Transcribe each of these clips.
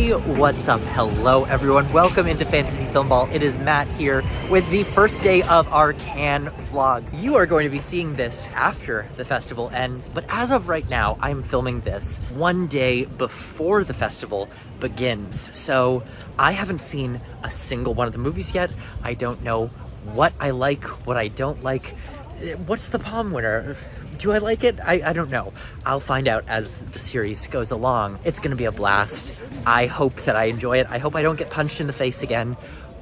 Hey, what's up? Hello everyone, welcome into Fantasy Film Ball. It is Matt here with the first day of our Cannes vlogs. You are going to be seeing this after the festival ends, but as of right now, I'm filming this one day before the festival begins. So I haven't seen a single one of the movies yet. I don't know what I like, what I don't like. What's the Palm winner? Do I like it? I don't know. I'll find out as the series goes along. It's gonna be a blast. I hope that I enjoy it. I hope I don't get punched in the face again,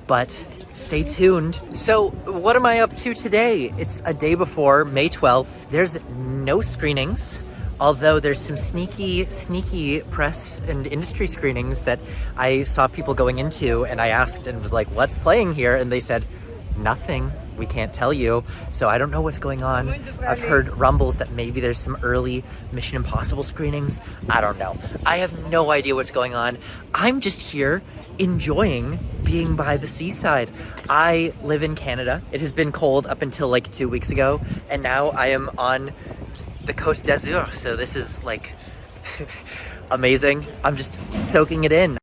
but stay tuned. So what am I up to today? It's a day before May 12th. There's no screenings, although there's some sneaky press and industry screenings that I saw people going into, and I asked and was like, what's playing here? And they said, nothing. We can't tell you, so I don't know what's going on. I've heard rumbles that maybe there's some early Mission Impossible screenings. I don't know. I have no idea what's going on. I'm just here enjoying being by the seaside. I live in Canada. It has been cold up until like 2 weeks ago, and now I am on the Côte d'Azur, so this is like amazing. I'm just soaking it in.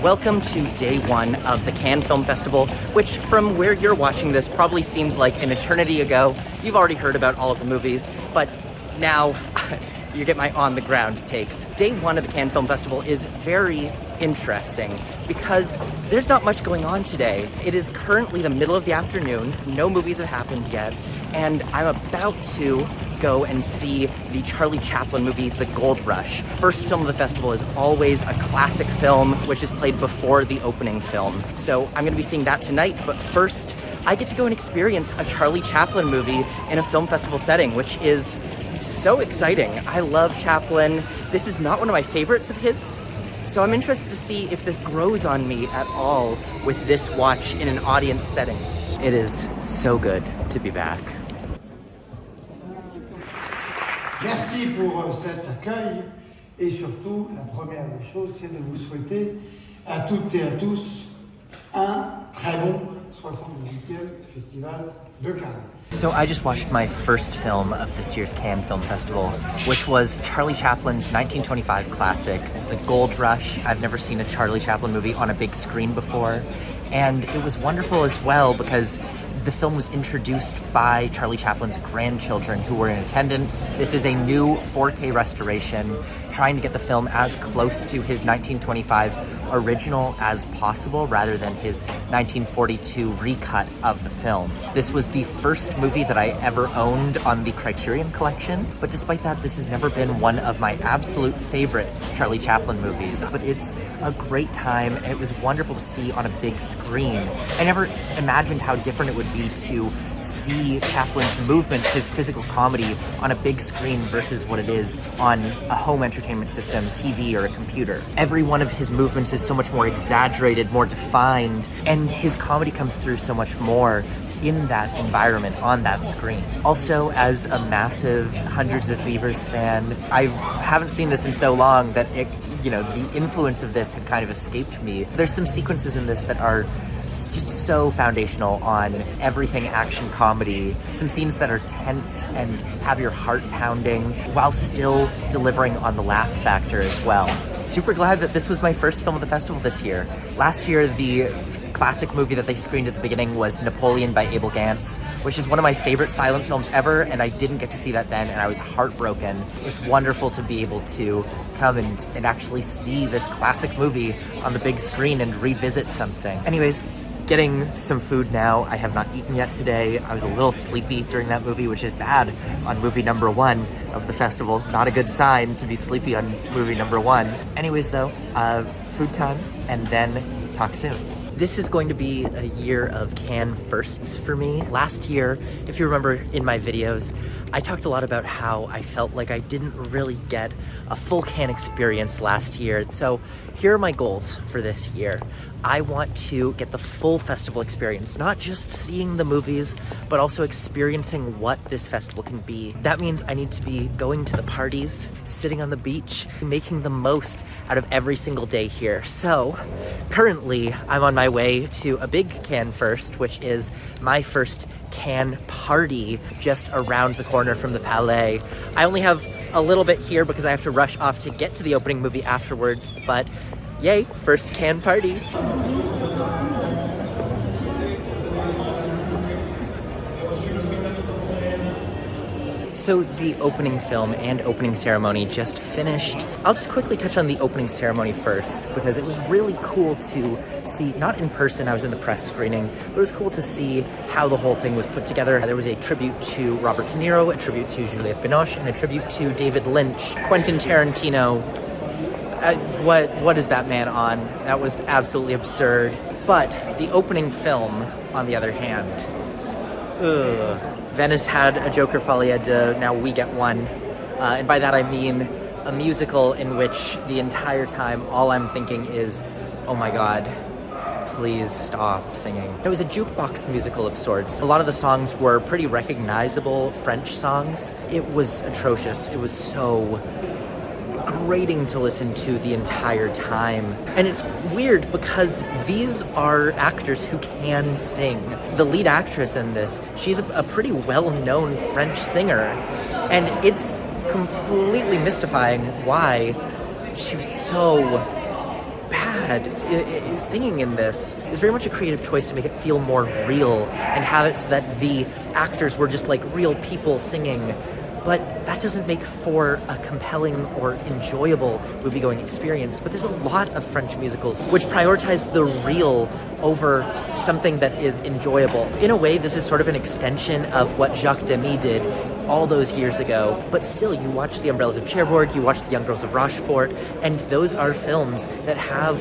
Welcome to day one of the Cannes Film Festival, which from where you're watching this probably seems like an eternity ago. You've already heard about all of the movies, but now you get my on-the-ground takes. Day one of the Cannes Film Festival is very interesting because there's not much going on today. It is currently the middle of the afternoon, no movies have happened yet, and I'm about to go and see the Charlie Chaplin movie, The Gold Rush. First film of the festival is always a classic film, which is played before the opening film. So I'm gonna be seeing that tonight, but first, I get to go and experience a Charlie Chaplin movie in a film festival setting, which is so exciting. I love Chaplin. This is not one of my favorites of his, so I'm interested to see if this grows on me at all with this watch in an audience setting. It is so good to be back. Merci pour cet accueil et surtout, la première des choses, c'est de vous souhaiter à toutes et à tous un très bon 78e Festival de Cannes. So I just watched my first film of this year's Cannes Film Festival, which was Charlie Chaplin's 1925 classic, The Gold Rush. I've never seen a Charlie Chaplin movie on a big screen before, and it was wonderful as well because the film was introduced by Charlie Chaplin's grandchildren who were in attendance. This is a new 4K restoration, trying to get the film as close to his 1925 original as possible rather than his 1942 recut of the film. This was the first movie that I ever owned on the Criterion Collection, but despite that, this has never been one of my absolute favorite Charlie Chaplin movies. But it's a great time, and it was wonderful to see on a big screen. I never imagined how different it would be to see Chaplin's movements, his physical comedy, on a big screen versus what it is on a home entertainment system, TV, or a computer. Every one of his movements is so much more exaggerated, more defined, and his comedy comes through so much more in that environment, on that screen. Also, as a massive Hundreds of Beavers fan, I haven't seen this in so long that it, the influence of this had kind of escaped me. There's some sequences in this that are just so foundational on everything action comedy. Some scenes that are tense and have your heart pounding while still delivering on the laugh factor as well. Super glad that this was my first film of the festival this year. Last year, the classic movie that they screened at the beginning was Napoleon by Abel Gance, which is one of my favorite silent films ever, and I didn't get to see that then, and I was heartbroken. It's wonderful to be able to come and actually see this classic movie on the big screen and revisit something. Anyways, getting some food now. I have not eaten yet today. I was a little sleepy during that movie, which is bad on movie number one of the festival. Not a good sign to be sleepy on movie number one. Anyways though, food time, and then talk soon. This is going to be a year of Cannes firsts for me. Last year, if you remember in my videos, I talked a lot about how I felt like I didn't really get a full Cannes experience last year. So here are my goals for this year. I want to get the full festival experience, not just seeing the movies, but also experiencing what this festival can be. That means I need to be going to the parties, sitting on the beach, making the most out of every single day here. So currently I'm on my way to a big Cannes first, which is my first Cannes party just around the corner from the Palais. I only have a little bit here because I have to rush off to get to the opening movie afterwards, but yay, first Cannes party. So the opening film and opening ceremony just finished. I'll just quickly touch on the opening ceremony first because it was really cool to see, not in person, I was in the press screening, but it was cool to see how the whole thing was put together. There was a tribute to Robert De Niro, a tribute to Juliette Binoche, and a tribute to David Lynch. Quentin Tarantino, what is that man on? That was absolutely absurd. But the opening film, on the other hand, Venice had a Joker Folie à Deux, now we get one. And by that I mean a musical in which the entire time all I'm thinking is, oh my God, please stop singing. It was a jukebox musical of sorts. A lot of the songs were pretty recognizable French songs. It was atrocious. It was so grating to listen to the entire time. And it's weird because these are actors who can sing. The lead actress in this, she's a pretty well-known French singer, and it's completely mystifying why she was so bad singing in this. It was very much a creative choice to make it feel more real and have it so that the actors were just like real people singing. But that doesn't make for a compelling or enjoyable movie-going experience. But there's a lot of French musicals which prioritize the real over something that is enjoyable. In a way, this is sort of an extension of what Jacques Demy did all those years ago. But still, you watch The Umbrellas of Cherbourg, you watch The Young Girls of Rochefort, and those are films that have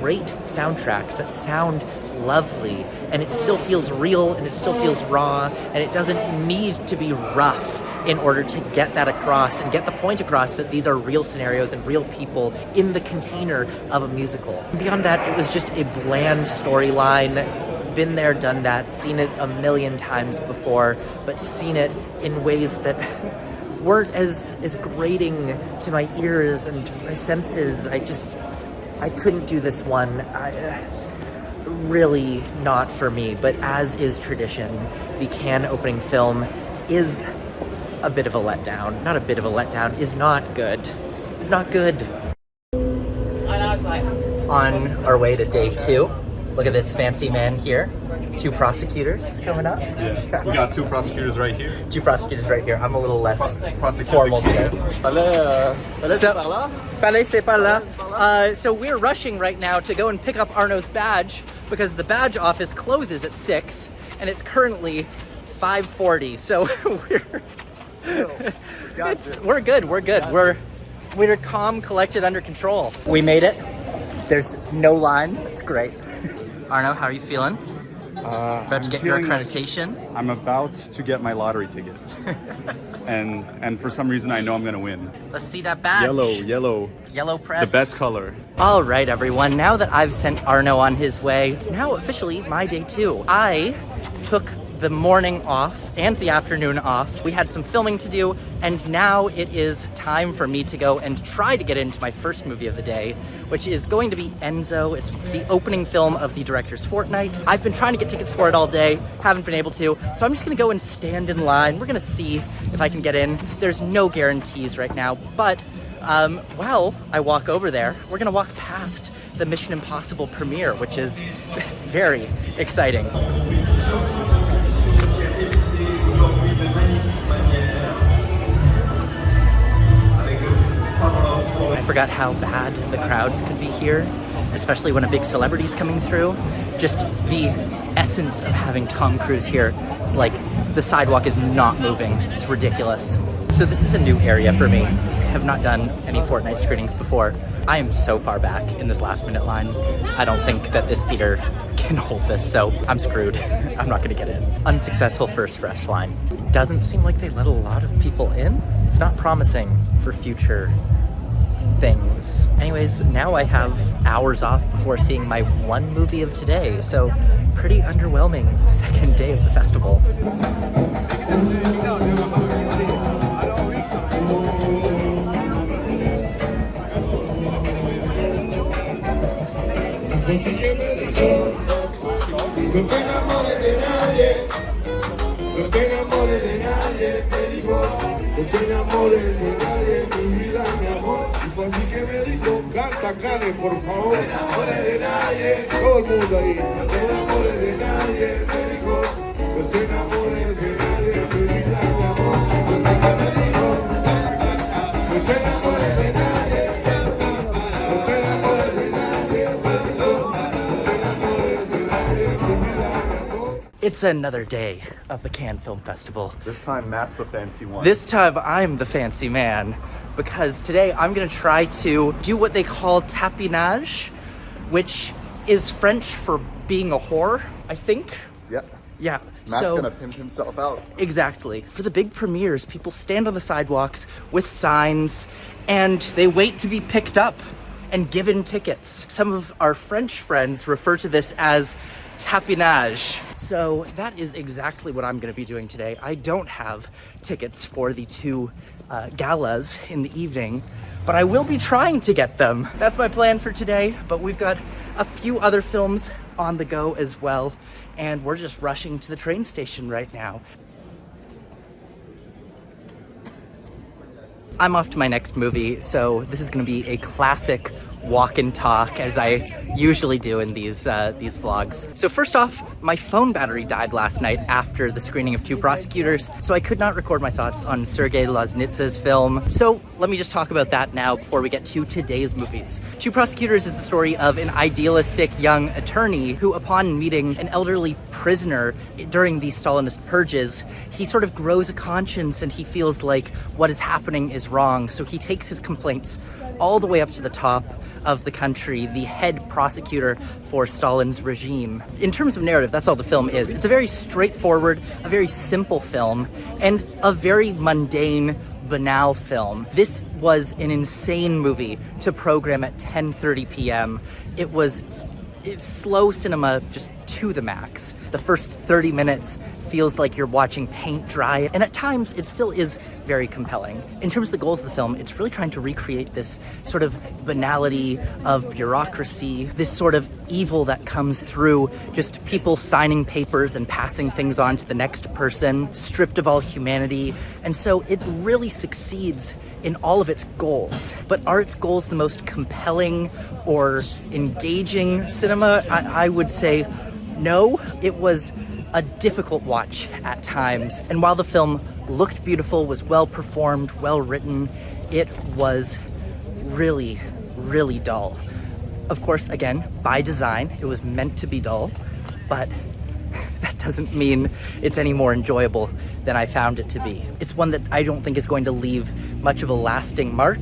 great soundtracks that sound lovely, and it still feels real, and it still feels raw, and it doesn't need to be rough in order to get that across and get the point across that these are real scenarios and real people in the container of a musical. Beyond that, it was just a bland storyline. Been there, done that, seen it a million times before, but seen it in ways that weren't as grating to my ears and my senses. I couldn't do this one. Really not for me, but as is tradition, the Cannes opening film is a bit of a letdown. Not a bit of a letdown, is not good. It's not good. On our way to day 2. Look at this fancy man here. 2 prosecutors coming up. Yeah, we got 2 prosecutors right here. 2 prosecutors right here. I'm a little less formal today. Palais, c'est par là. So we're rushing right now to go and pick up Arnaud's badge because the badge office closes at 6 and it's currently 5:40. So we're good. We're calm, collected, under control. We made it. There's no line. It's great. Arnaud, how are you feeling? About to get your accreditation? I'm about to get my lottery ticket. and for some reason I know I'm gonna win. Let's see that badge. Yellow press. The best color. All right, everyone. Now that I've sent Arnaud on his way, it's now officially my day 2. I took the morning off and the afternoon off. We had some filming to do, and now it is time for me to go and try to get into my first movie of the day, which is going to be Enzo. It's the opening film of the director's fortnight. I've been trying to get tickets for it all day, haven't been able to, so I'm just gonna go and stand in line. We're gonna see if I can get in. There's no guarantees right now, but while I walk over there, we're gonna walk past the Mission Impossible premiere, which is very exciting. I forgot how bad the crowds could be here, especially when a big celebrity's coming through. Just the essence of having Tom Cruise here, like the sidewalk is not moving. It's ridiculous. So this is a new area for me. I have not done any Fortnite screenings before. I am so far back in this last minute line. I don't think that this theater can hold this, so I'm screwed. I'm not gonna get in. Unsuccessful first rush line. Doesn't seem like they let a lot of people in. It's not promising for future things. Anyways, now I have hours off before seeing my one movie of today, so pretty underwhelming second day of the festival. Así que me dijo, no te enamores de nadie, no te enamores de nadie, me dijo, no te enamores de nadie, mi vida, mi amor. Y fue así que me dijo, canta, Cannes, por favor, no te enamores de nadie, todo el mundo ahí, no te enamores de nadie, me dijo, no te enamores de nadie, mi vida, mi amor. Fue así que me dijo, no te enamores de nadie, no te enamores de nadie, me dijo, no te enamores de nadie, mi vida, mi amor. It's another day of the Cannes Film Festival. This time, Matt's the fancy one. This time I'm the fancy man because today I'm gonna try to do what they call tapinage, which is French for being a whore, I think. Yeah. Yeah. Matt's gonna pimp himself out. Exactly. For the big premieres, people stand on the sidewalks with signs and they wait to be picked up and given tickets. Some of our French friends refer to this as tapinage. So that is exactly what I'm gonna be doing today. I don't have tickets for the two galas in the evening, but I will be trying to get them. That's my plan for today, but we've got a few other films on the go as well, and we're just rushing to the train station right now. I'm off to my next movie, so this is gonna be a classic walk and talk as I usually do in these vlogs. So first off, my phone battery died last night after the screening of Two Prosecutors, so I could not record my thoughts on Sergei Loznitsa's film. So let me just talk about that now before we get to today's movies. Two Prosecutors is the story of an idealistic young attorney who, upon meeting an elderly prisoner during the Stalinist purges, he sort of grows a conscience and he feels like what is happening is wrong. So he takes his complaints all the way up to the top of the country, the head prosecutor for Stalin's regime. In terms of narrative, that's all the film is. It's a very straightforward, a very simple film, and a very mundane, banal film. This was an insane movie to program at 10:30 p.m. It's slow cinema just to the max. The first 30 minutes feels like you're watching paint dry, and at times it still is very compelling. In terms of the goals of the film, it's really trying to recreate this sort of banality of bureaucracy, this sort of evil that comes through just people signing papers and passing things on to the next person, stripped of all humanity. And so it really succeeds in all of its goals. But are its goals the most compelling or engaging cinema? I would say no. It was a difficult watch at times. And while the film looked beautiful, was well performed, well written, it was really, really dull. Of course, again, by design, it was meant to be dull, but that doesn't mean it's any more enjoyable than I found it to be. It's one that I don't think is going to leave much of a lasting mark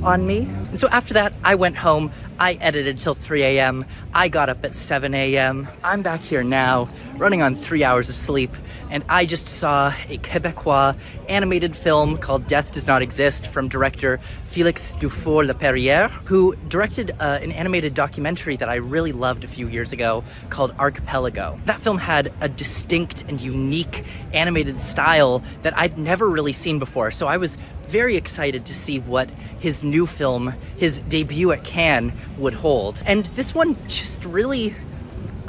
on me. And so after that, I went home, I edited till 3 a.m., I got up at 7 a.m. I'm back here now, running on 3 hours of sleep, and I just saw a Quebecois animated film called Death Does Not Exist from director Félix Dufour-Laperrière, who directed an animated documentary that I really loved a few years ago called Archipelago. That film had a distinct and unique animated style that I'd never really seen before, so I was very excited to see what his new film, his debut at Cannes, would hold. And this one just really,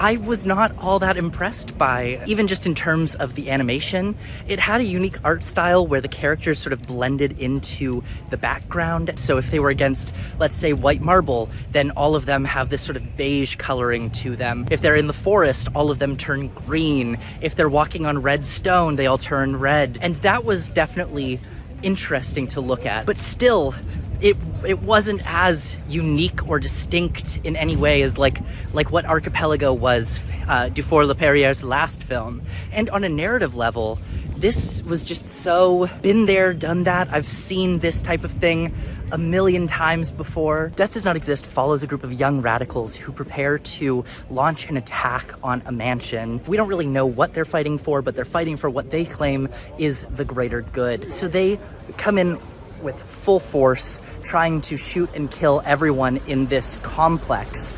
I was not all that impressed by, even just in terms of the animation. It had a unique art style where the characters sort of blended into the background. So if they were against, let's say, white marble, then all of them have this sort of beige coloring to them. If they're in the forest, all of them turn green. If they're walking on red stone, they all turn red. And that was definitely interesting to look at, but still it wasn't as unique or distinct in any way as like what Archipelago was, Dufour-Laperrière's last film. And on a narrative level, this was just so been there, done that. I've seen this type of thing a million times before. Death Does Not Exist follows a group of young radicals who prepare to launch an attack on a mansion. We don't really know what they're fighting for, but they're fighting for what they claim is the greater good. So they come in with full force, trying to shoot and kill everyone in this complex.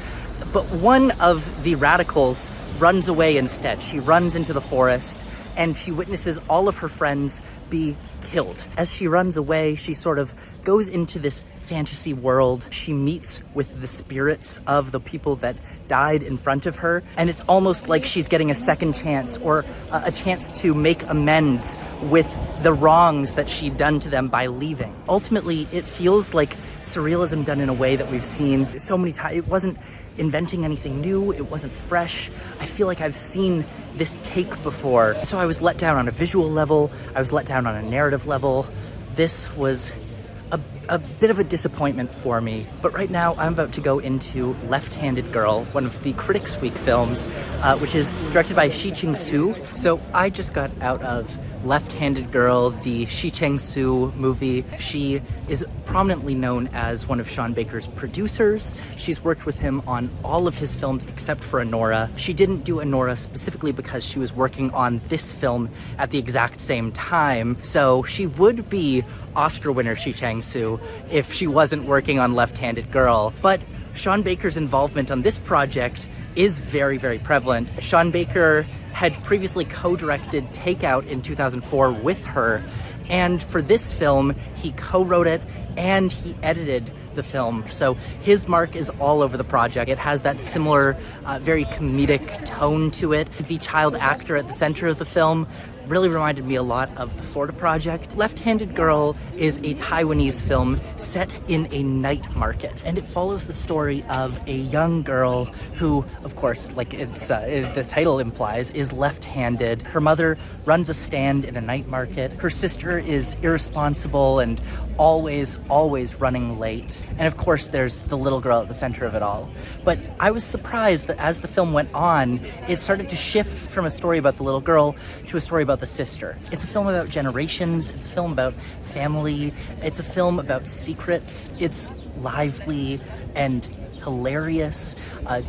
But one of the radicals runs away instead. She runs into the forest and she witnesses all of her friends be killed. As she runs away, she sort of goes into this fantasy world. She meets with the spirits of the people that died in front of her, and it's almost like she's getting a second chance, or a chance to make amends with the wrongs that she'd done to them by leaving. Ultimately, it feels like surrealism done in a way that we've seen so many times. It wasn't inventing anything new, it wasn't fresh. I feel like I've seen this take before. So I was let down on a visual level, I was let down on a narrative level. This was a bit of a disappointment for me. But right now I'm about to go into Left-Handed Girl, one of the Critics Week films, which is directed by Shi Ching-soo. So I just got out of Left-Handed Girl, the Shi Ching-soo movie. She is prominently known as one of Sean Baker's producers. She's worked with him on all of his films except for Anora. She didn't do Anora specifically because she was working on this film at the exact same time. So she would be Oscar winner Shi Ching-soo if she wasn't working on Left-Handed Girl. But Sean Baker's involvement on this project is very, very prevalent. Sean Baker had previously co-directed Takeout in 2004 with her, and for this film, he co-wrote it and he edited the film. So his mark is all over the project. It has that similar, very comedic tone to it. The child actor at the center of the film really reminded me a lot of the Florida Project. Left-Handed Girl is a Taiwanese film set in a night market, and it follows the story of a young girl who, of course, like the title implies, is left-handed. Her mother runs a stand in a night market. Her sister is irresponsible and always running late. And of course, there's the little girl at the center of it all. But I was surprised that as the film went on, it started to shift from a story about the little girl to a story about the sister. It's a film about generations, it's a film about family, it's a film about secrets. It's lively and hilarious.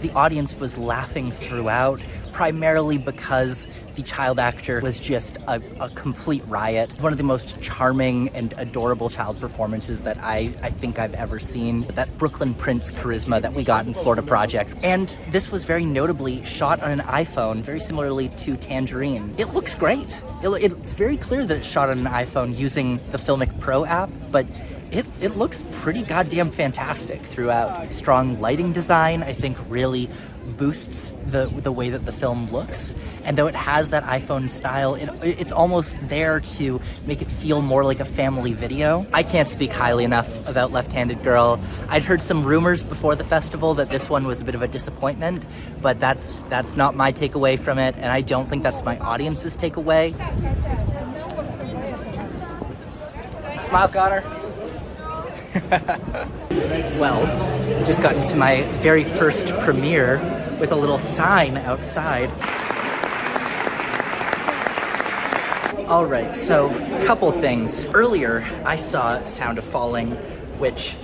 The audience was laughing throughout, primarily because the child actor was just a complete riot. One of the most charming and adorable child performances that I think I've ever seen. That Brooklyn Prince charisma that we got in Florida Project. And this was very notably shot on an iPhone, very similarly to Tangerine. It looks great. It's very clear that it's shot on an iPhone using the Filmic Pro app, but it looks pretty goddamn fantastic throughout. Strong lighting design, I think, really boosts the way that the film looks. And though it has that iPhone style, it's almost there to make it feel more like a family video. I can't speak highly enough about Left-Handed Girl. I'd heard some rumors before the festival that this one was a bit of a disappointment, but that's not my takeaway from it, and I don't think that's my audience's takeaway. Smile, Connor. Well, just got into my very first premiere with a little sign outside. All right, so couple things. Earlier, I saw Sound of Falling, which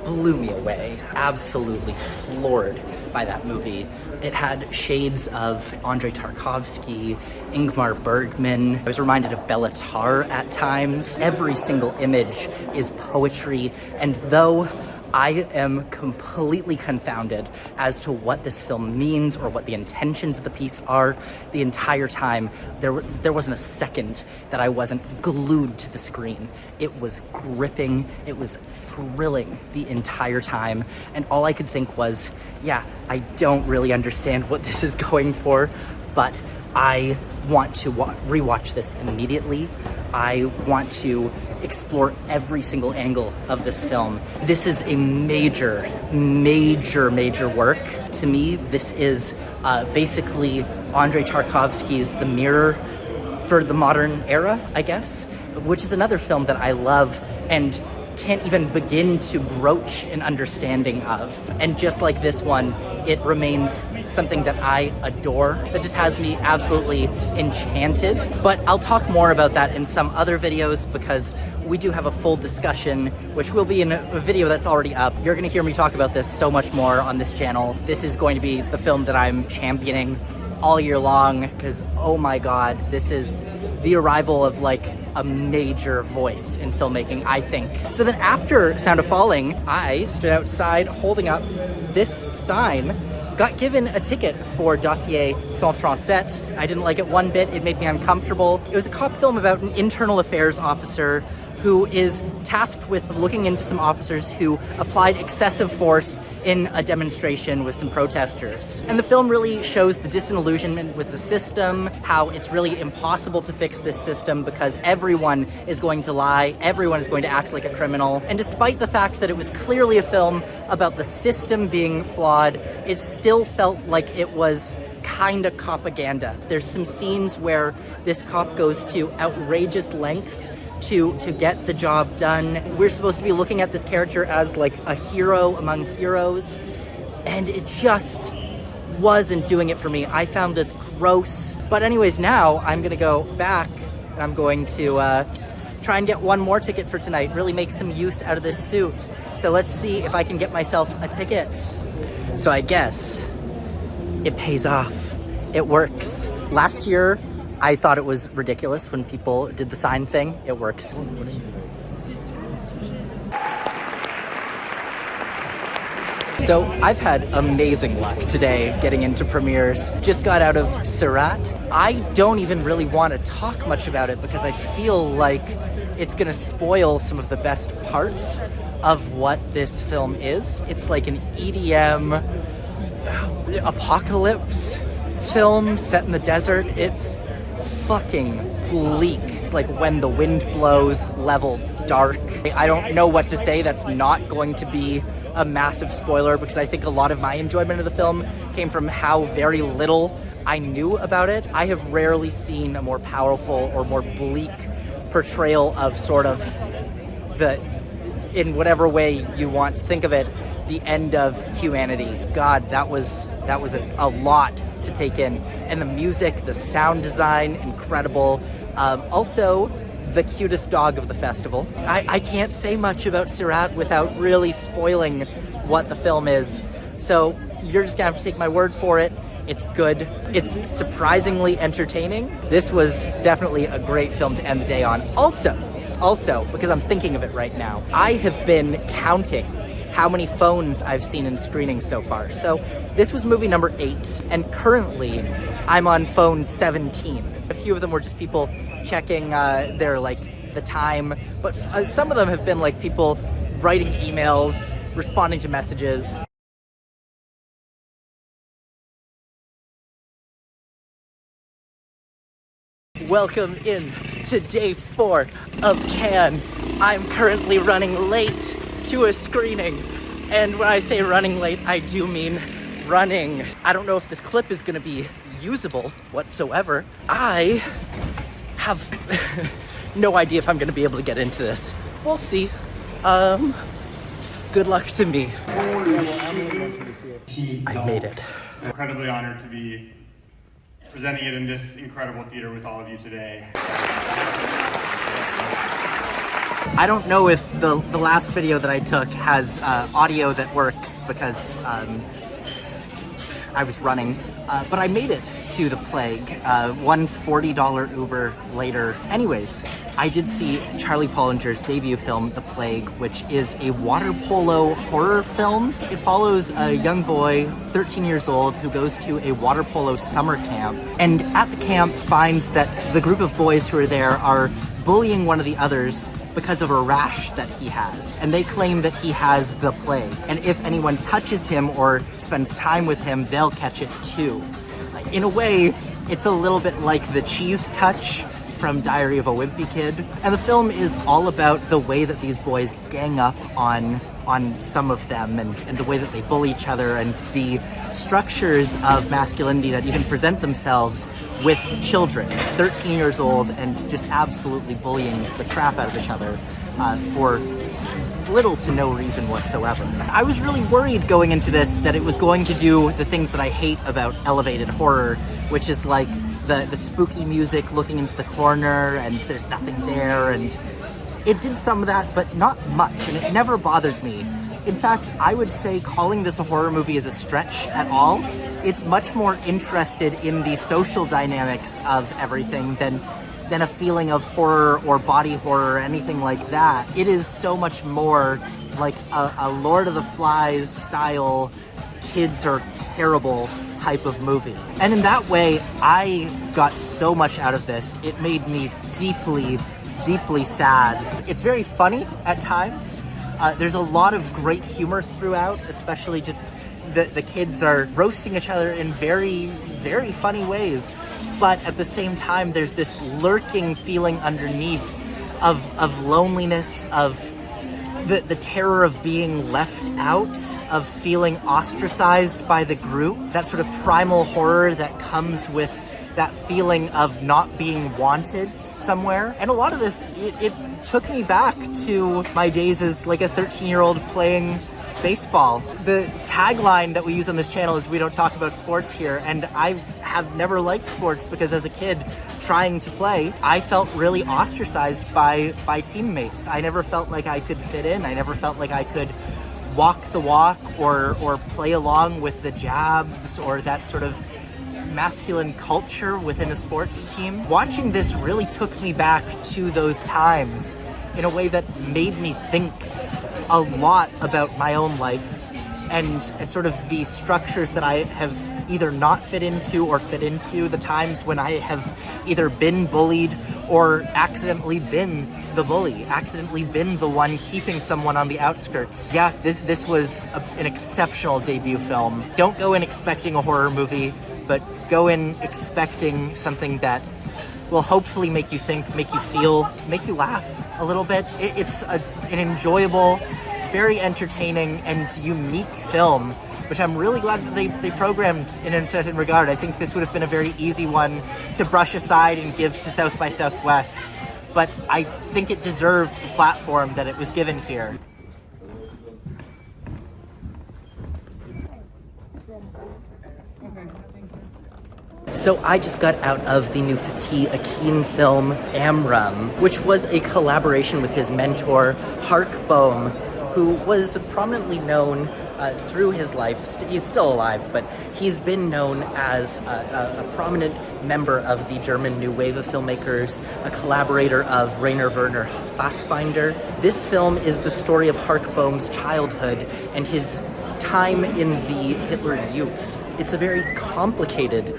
blew me away. Absolutely floored by that movie. It had shades of Andrei Tarkovsky, Ingmar Bergman. I was reminded of Bela Tarr at times. Every single image is poetry, and though I am completely confounded as to what this film means or what the intentions of the piece are, the entire time there wasn't a second that I wasn't glued to the screen. It was gripping, it was thrilling the entire time, and all I could think was, yeah, I don't really understand what this is going for, but I want to rewatch this immediately. I want to explore every single angle of this film. This is a major work. To me, this is basically Andrei Tarkovsky's The Mirror for the modern era, I guess, which is another film that I love and can't even begin to broach an understanding of. And just like this one, it remains something that I adore, that just has me absolutely enchanted. But I'll talk more about that in some other videos because we do have a full discussion, which will be in a video that's already up. You're gonna hear me talk about this so much more on this channel. This is going to be the film that I'm championing all year long because, oh my God, this is the arrival of like a major voice in filmmaking, I think. So then after Sound of Falling, I stood outside holding up this sign, got given a ticket for Dossier Sans Français. I didn't like it one bit, it made me uncomfortable. It was a cop film about an internal affairs officer who is tasked with looking into some officers who applied excessive force in a demonstration with some protesters. And the film really shows the disillusionment with the system, how it's really impossible to fix this system because everyone is going to lie, everyone is going to act like a criminal. And despite the fact that it was clearly a film about the system being flawed, it still felt like it was kind of propaganda. There's some scenes where this cop goes to outrageous lengths to get the job done. We're supposed to be looking at this character as like a hero among heroes, and it just wasn't doing it for me. I found this gross. But anyways, now I'm gonna go back and I'm going to try and get one more ticket for tonight, really make some use out of this suit. So let's see if I can get myself a ticket. So I guess it pays off. It works. Last year, I thought it was ridiculous when people did the sign thing. It works. So I've had amazing luck today getting into premieres. Just got out of Sirat. I don't even really want to talk much about it because I feel like it's gonna spoil some of the best parts of what this film is. It's like an EDM apocalypse film set in the desert. It's fucking bleak. It's like When the Wind Blows level dark. I don't know what to say that's not going to be a massive spoiler because I think a lot of my enjoyment of the film came from how very little I knew about it. I have rarely seen a more powerful or more bleak portrayal of sort of the, in whatever way you want to think of it, the end of humanity. God, that was a lot to take in. And the music, the sound design, incredible. Also, the cutest dog of the festival. I can't say much about Sirat without really spoiling what the film is. So you're just gonna have to take my word for it. It's good. It's surprisingly entertaining. This was definitely a great film to end the day on. Also, because I'm thinking of it right now, I have been counting how many phones I've seen in screenings so far. So this was movie number 8, and currently I'm on phone 17. A few of them were just people checking their the time, but some of them have been like people writing emails, responding to messages. Welcome in to day 4 of Cannes. I'm currently running late to a screening, and when I say running late, I do mean running. I don't know if this clip is gonna be usable whatsoever. I have no idea if I'm gonna be able to get into this. We'll see. Good luck to me. I made it. Incredibly honored to be presenting it in this incredible theater with all of you today. I don't know if the last video that I took has audio that works because I was running, but I made it to the Plague, one $40 Uber later. Anyways, I did see Charlie Pollinger's debut film, The Plague, which is a water polo horror film. It follows a young boy, 13 years old, who goes to a water polo summer camp, and at the camp finds that the group of boys who are there are bullying one of the others because of a rash that he has, and they claim that he has the plague, and if anyone touches him or spends time with him, they'll catch it too. In a way, it's a little bit like the cheese touch from Diary of a Wimpy Kid, and the film is all about the way that these boys gang up on some of them, and the way that they bully each other, and the structures of masculinity that even present themselves with children, 13 years old, and just absolutely bullying the crap out of each other for little to no reason whatsoever. I was really worried going into this that it was going to do the things that I hate about elevated horror, which is like the spooky music looking into the corner and there's nothing there, and it did some of that, but not much, and it never bothered me. In fact, I would say calling this a horror movie is a stretch at all. It's much more interested in the social dynamics of everything than a feeling of horror or body horror or anything like that. It is so much more like a Lord of the Flies style, kids are terrible type of movie. And in that way, I got so much out of this. It made me deeply, deeply sad. It's very funny at times. There's a lot of great humor throughout, especially just the kids are roasting each other in very, very funny ways. But at the same time, there's this lurking feeling underneath of loneliness, of the terror of being left out, of feeling ostracized by the group, that sort of primal horror that comes with that feeling of not being wanted somewhere. And a lot of this, it took me back to my days as like a 13-year-old playing baseball. The tagline that we use on this channel is "We don't talk about sports here," and I have never liked sports because as a kid trying to play, I felt really ostracized by teammates. I never felt like I could fit in. I never felt like I could walk the walk or play along with the jabs or that sort of masculine culture within a sports team. Watching this really took me back to those times in a way that made me think a lot about my own life and sort of the structures that I have either not fit into or fit into, the times when I have either been bullied or accidentally been the bully, accidentally been the one keeping someone on the outskirts. Yeah, this was an exceptional debut film. Don't go in expecting a horror movie, but go in expecting something that will hopefully make you think, make you feel, make you laugh a little bit. It's an enjoyable, very entertaining and unique film, which I'm really glad that they programmed in a certain regard. I think this would have been a very easy one to brush aside and give to South by Southwest, but I think it deserved the platform that it was given here. So I just got out of the new Fatih Akin film, Amram, which was a collaboration with his mentor, Hark Bohm, who was prominently known through his life. He's still alive, but he's been known as a prominent member of the German New Wave of filmmakers, a collaborator of Rainer Werner Fassbinder. This film is the story of Hark Bohm's childhood and his time in the Hitler Youth. It's a very complicated,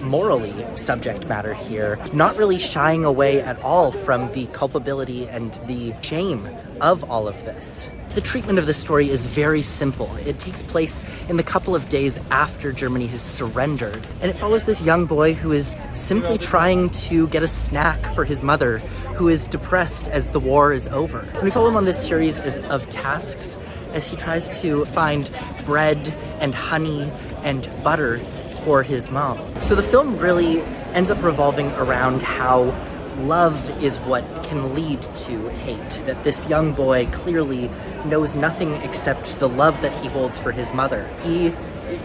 morally subject matter here, not really shying away at all from the culpability and the shame of all of this. The treatment of the story is very simple. It takes place in the couple of days after Germany has surrendered, and it follows this young boy who is simply trying to get a snack for his mother, who is depressed as the war is over. And we follow him on this series of tasks as he tries to find bread and honey and butter for his mom. So the film really ends up revolving around how love is what can lead to hate, that this young boy clearly knows nothing except the love that he holds for his mother. He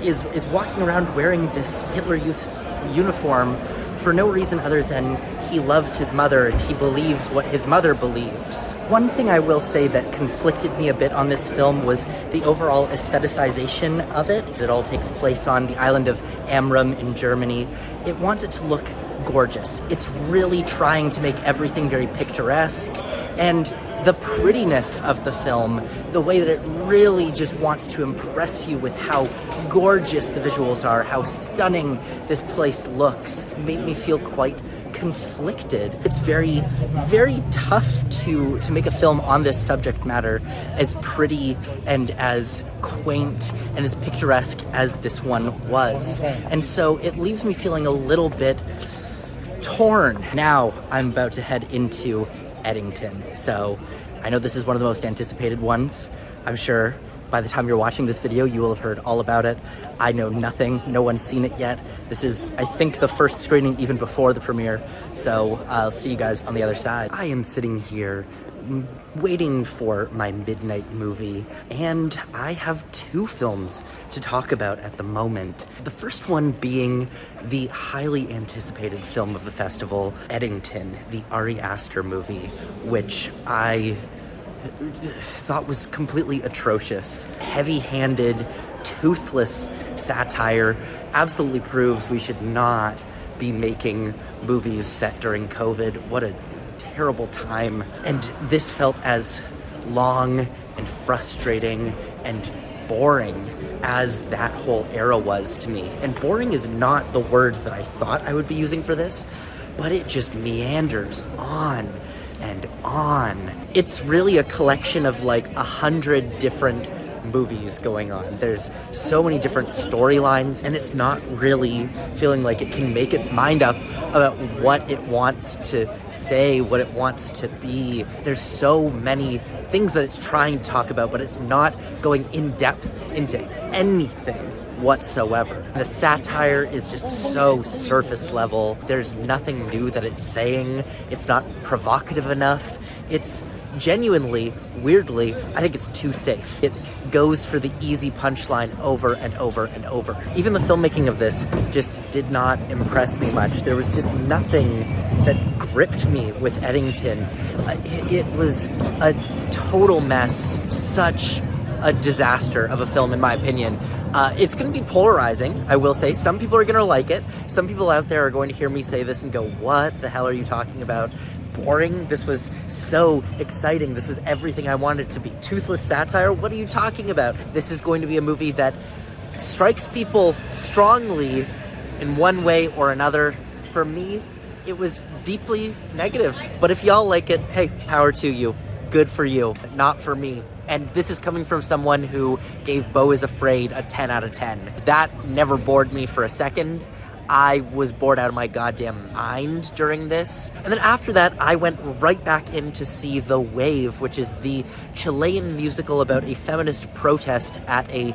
is walking around wearing this Hitler Youth uniform for no reason other than he loves his mother and he believes what his mother believes. One thing I will say that conflicted me a bit on this film was the overall aestheticization of it. It all takes place on the island of Amram in Germany. It wants it to look gorgeous. It's really trying to make everything very picturesque, and the prettiness of the film, the way that it really just wants to impress you with how gorgeous the visuals are, how stunning this place looks, made me feel quite conflicted. It's very, very tough to make a film on this subject matter as pretty and as quaint and as picturesque as this one was. And so it leaves me feeling a little bit torn. Now I'm about to head into Eddington. So I know this is one of the most anticipated ones. I'm sure by the time you're watching this video, you will have heard all about it. I know nothing. No one's seen it yet. This is, I think, the first screening even before the premiere. So I'll see you guys on the other side. I am sitting here waiting for my midnight movie, and I have two films to talk about at the moment. The first one being the highly anticipated film of the festival, Eddington, the Ari Aster movie, which I thought was completely atrocious. Heavy-handed, toothless satire, absolutely proves we should not be making movies set during COVID. What a terrible time. And this felt as long and frustrating and boring as that whole era was to me. And boring is not the word that I thought I would be using for this, but it just meanders on and on. It's really a collection of like 100 different movies going on. There's so many different storylines, and it's not really feeling like it can make its mind up about what it wants to say, what it wants to be. There's so many things that it's trying to talk about, but it's not going in depth into anything whatsoever. The satire is just so surface level. There's nothing new that it's saying. It's not provocative enough. It's genuinely, weirdly, I think it's too safe. It goes for the easy punchline over and over and over. Even the filmmaking of this just did not impress me much. There was just nothing that gripped me with Eddington. It was a total mess, such a disaster of a film in my opinion. It's going to be polarizing, I will say. Some people are going to like it. Some people out there are going to hear me say this and go, what the hell are you talking about? Boring? This was so exciting. This was everything I wanted it to be. Toothless satire? What are you talking about? This is going to be a movie that strikes people strongly in one way or another. For me, it was deeply negative. But if y'all like it, hey, power to you. Good for you. Not for me. And this is coming from someone who gave Beau is Afraid a 10 out of 10. That never bored me for a second. I was bored out of my goddamn mind during this. And then after that, I went right back in to see The Wave, which is the Chilean musical about a feminist protest at a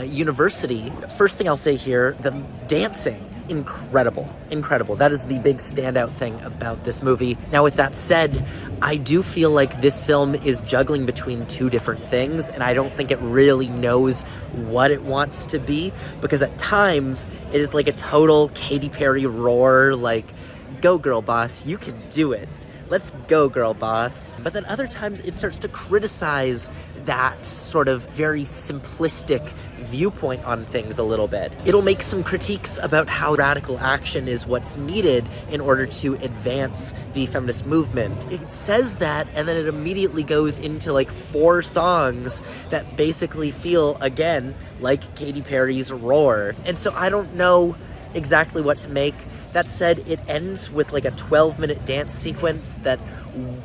university. First thing I'll say here, the dancing. Incredible. Incredible. That is the big standout thing about this movie. Now, with that said, I do feel like this film is juggling between two different things, and I don't think it really knows what it wants to be, because at times it is like a total Katy Perry roar, like, go girl boss, you can do it. Let's go, girl boss. But then other times it starts to criticize that sort of very simplistic viewpoint on things a little bit. It'll make some critiques about how radical action is what's needed in order to advance the feminist movement. It says that, and then it immediately goes into like 4 songs that basically feel, again, like Katy Perry's Roar. And so I don't know exactly what to make. That said, it ends with like a 12-minute dance sequence that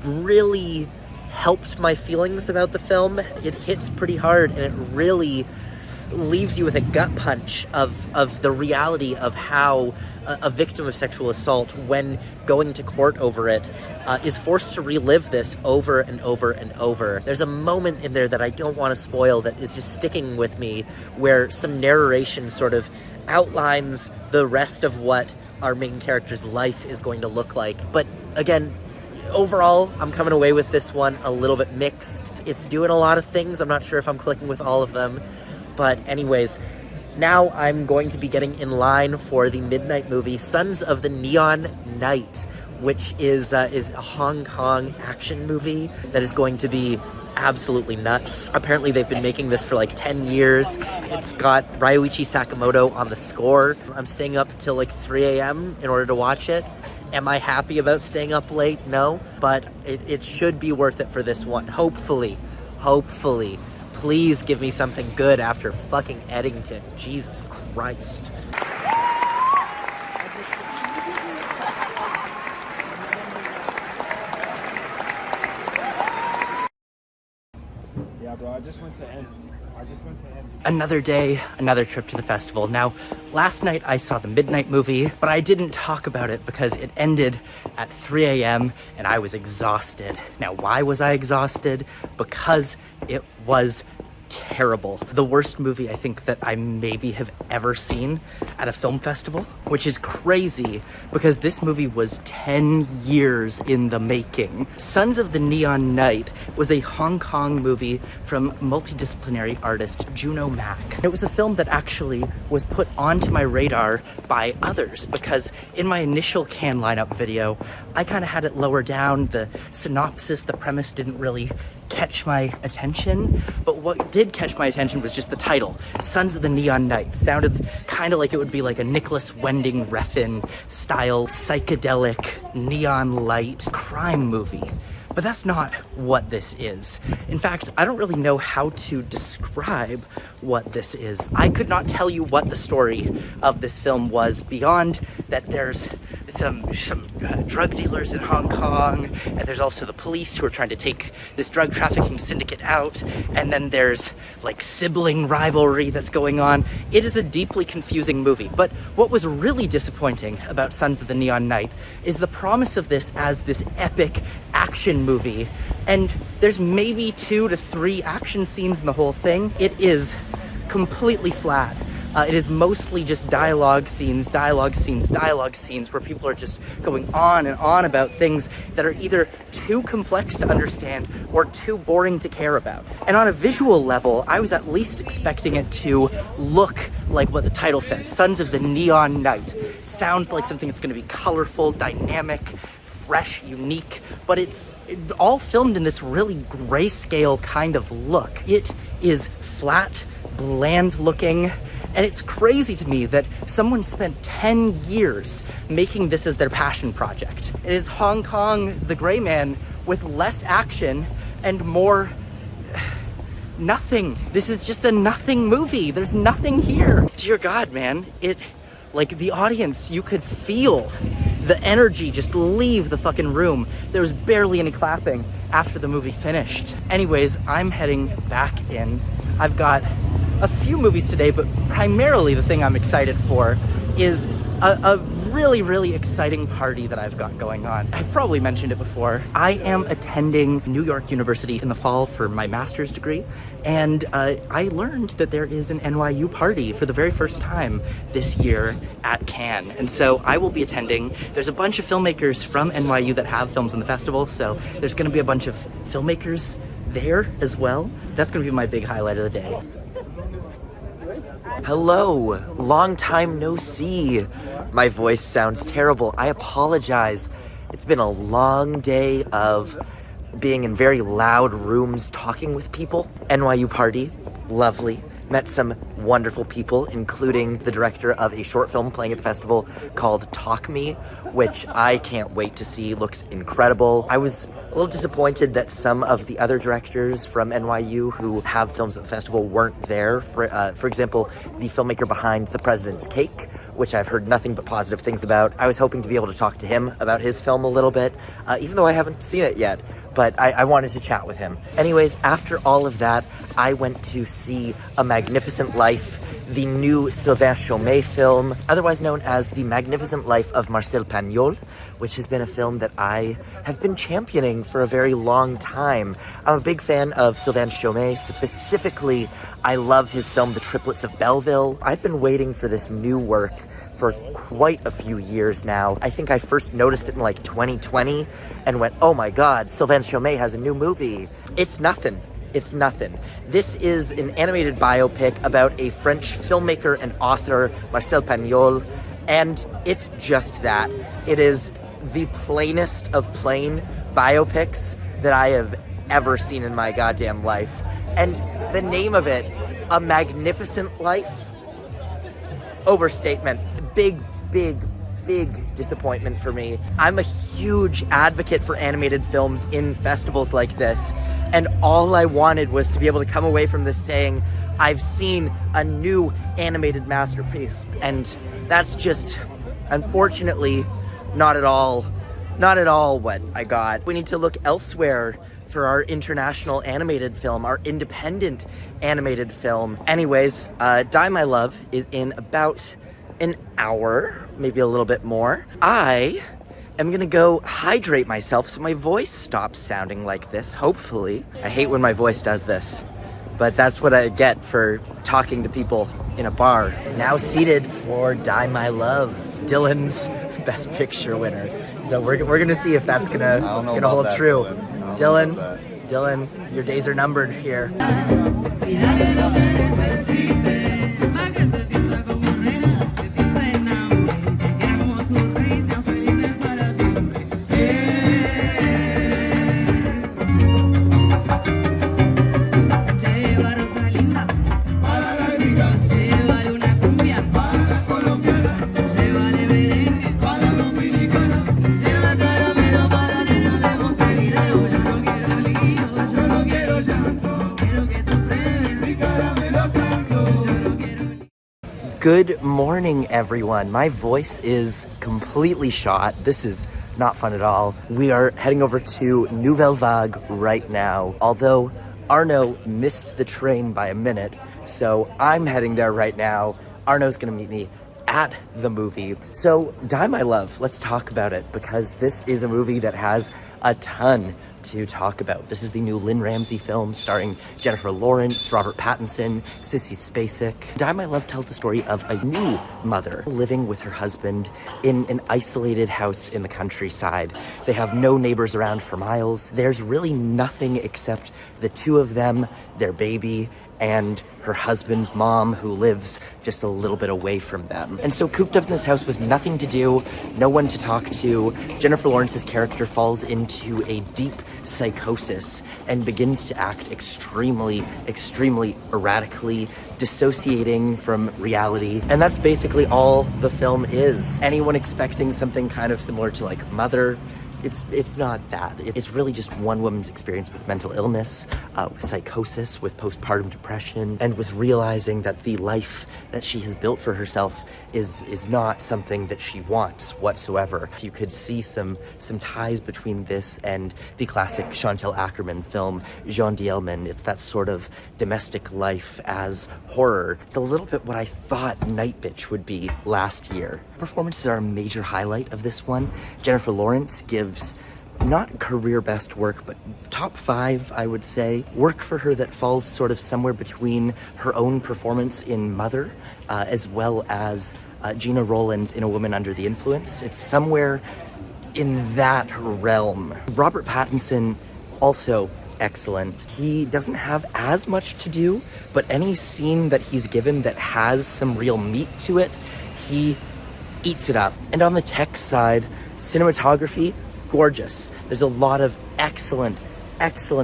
really helped my feelings about the film. It hits pretty hard, and it really leaves you with a gut punch of the reality of how a victim of sexual assault, when going to court over it, is forced to relive this over and over and over. There's a moment in there that I don't want to spoil that is just sticking with me, where some narration sort of outlines the rest of what our main character's life is going to look like. But again, overall, I'm coming away with this one a little bit mixed. It's doing a lot of things. I'm not sure if I'm clicking with all of them. But anyways, now I'm going to be getting in line for the midnight movie, Sons of the Neon Night, which is a Hong Kong action movie that is going to be absolutely nuts. Apparently they've been making this for like 10 years. It's got Ryuichi Sakamoto on the score. I'm staying up till like 3 a.m. in order to watch it. Am I happy about staying up late? No, but it should be worth it for this one. Hopefully. Please give me something good after fucking Eddington. Jesus Christ. Yeah, bro, I just went to end. Another day, another trip to the festival. Now, last night I saw the midnight movie, but I didn't talk about it because it ended at 3 a.m. and I was exhausted. Now, why was I exhausted? Because it was terrible. The worst movie I think that I maybe have ever seen at a film festival, which is crazy because this movie was 10 years in the making. Sons of the Neon Night was a Hong Kong movie from multidisciplinary artist Juno Mack. It was a film that actually was put onto my radar by others because in my initial Cannes lineup video, I kind of had it lower down. The synopsis, the premise didn't really catch my attention, but what did catch my attention was just the title, Sons of the Neon Night. Sounded kind of like it would be like a Nicholas Winding Refn style psychedelic neon light crime movie. But that's not what this is. In fact, I don't really know how to describe what this is. I could not tell you what the story of this film was beyond that there's some drug dealers in Hong Kong, and there's also the police who are trying to take this drug trafficking syndicate out, and then there's like sibling rivalry that's going on. It is a deeply confusing movie, but what was really disappointing about Sons of the Neon Night is the promise of this as this epic action movie, and there's maybe 2 to 3 action scenes in the whole thing. It is completely flat. It is mostly just dialogue scenes where people are just going on and on about things that are either too complex to understand or too boring to care about. And on a visual level, I was at least expecting it to look like what the title says, Sons of the Neon Night. Sounds like something that's going to be colorful, dynamic, fresh, unique, but it's all filmed in this really grayscale kind of look. It is flat, bland looking, and it's crazy to me that someone spent 10 years making this as their passion project. It is Hong Kong, the Gray Man, with less action and more nothing. This is just a nothing movie. There's nothing here. Dear God, man, like the audience, you could feel the energy just leave the fucking room. There was barely any clapping after the movie finished. Anyways, I'm heading back in. I've got a few movies today, but primarily the thing I'm excited for is a really, really exciting party that I've got going on. I've probably mentioned it before. I am attending New York University in the fall for my master's degree, and I learned that there is an NYU party for the very first time this year at Cannes, and so I will be attending. There's a bunch of filmmakers from NYU that have films in the festival, so there's gonna be a bunch of filmmakers there as well. That's gonna be my big highlight of the day. Hello, long time no see. My voice sounds terrible. I apologize. It's been a long day of being in very loud rooms talking with people. NYU party, lovely. Met some wonderful people, including the director of a short film playing at the festival called Talk Me, which I can't wait to see. Looks incredible. I was a little disappointed that some of the other directors from NYU who have films at the festival weren't there. For example, the filmmaker behind The President's Cake, which I've heard nothing but positive things about. I was hoping to be able to talk to him about his film a little bit, even though I haven't seen it yet. But I wanted to chat with him. Anyways, after all of that, I went to see A Magnificent Life, the new Sylvain Chomet film, otherwise known as The Magnificent Life of Marcel Pagnol, which has been a film that I have been championing for a very long time. I'm a big fan of Sylvain Chomet. Specifically, I love his film The Triplets of Belleville. I've been waiting for this new work for quite a few years now. I think I first noticed it in like 2020 and went, oh my God, Sylvain Chomet has a new movie. It's nothing. It's nothing. This is an animated biopic about a French filmmaker and author, Marcel Pagnol, and it's just that. It is the plainest of plain biopics that I have ever seen in my goddamn life. And the name of it, A Magnificent Life, overstatement. Big, big, big disappointment for me. I'm a huge advocate for animated films in festivals like this, and all I wanted was to be able to come away from this saying, I've seen a new animated masterpiece. And that's just, unfortunately, not at all what I got. We need to look elsewhere for our international animated film, our independent animated film. Anyways, Die My Love is in about an hour, maybe a little bit more. I am gonna go hydrate myself so my voice stops sounding like this, hopefully. I hate when my voice does this, but that's what I get for talking to people in a bar. Now seated for Die My Love, Dylan's Best Picture winner. So we're gonna see if that's gonna hold true. Dylan, your days are numbered here. Good morning, everyone. My voice is completely shot. This is not fun at all. We are heading over to Nouvelle Vague right now, although Arno missed the train by a minute, so I'm heading there right now. Arno's gonna meet me at the movie. So, Die My Love, let's talk about it, because this is a movie that has a ton to talk about. This is the new Lynn Ramsey film starring Jennifer Lawrence, Robert Pattinson, Sissy Spacek. Die My Love tells the story of a new mother living with her husband in an isolated house in the countryside. They have no neighbors around for miles. There's really nothing except the two of them, their baby, and her husband's mom, who lives just a little bit away from them. And so cooped up in this house with nothing to do, no one to talk to, Jennifer Lawrence's character falls into a deep psychosis and begins to act extremely erratically, dissociating from reality. And that's basically all the film is. Anyone expecting something kind of similar to like Mother, it's not that. It's really just one woman's experience with mental illness, with psychosis, with postpartum depression, and with realizing that the life that she has built for herself is not something that she wants whatsoever. So you could see some ties between this and the classic Chantal Akerman film, Jean Dielman. It's that sort of domestic life as horror. It's a little bit what I thought Night Bitch would be last year. Performances are a major highlight of this one. Jennifer Lawrence gives not career best work, but top 5, I would say. Work for her that falls sort of somewhere between her own performance in Mother, as well as Gina Rowland's in A Woman Under the Influence. It's somewhere in that realm. Robert Pattinson, also excellent. He doesn't have as much to do, but any scene that he's given that has some real meat to it, he eats it up. And on the tech side, cinematography, gorgeous. There's a lot of excellent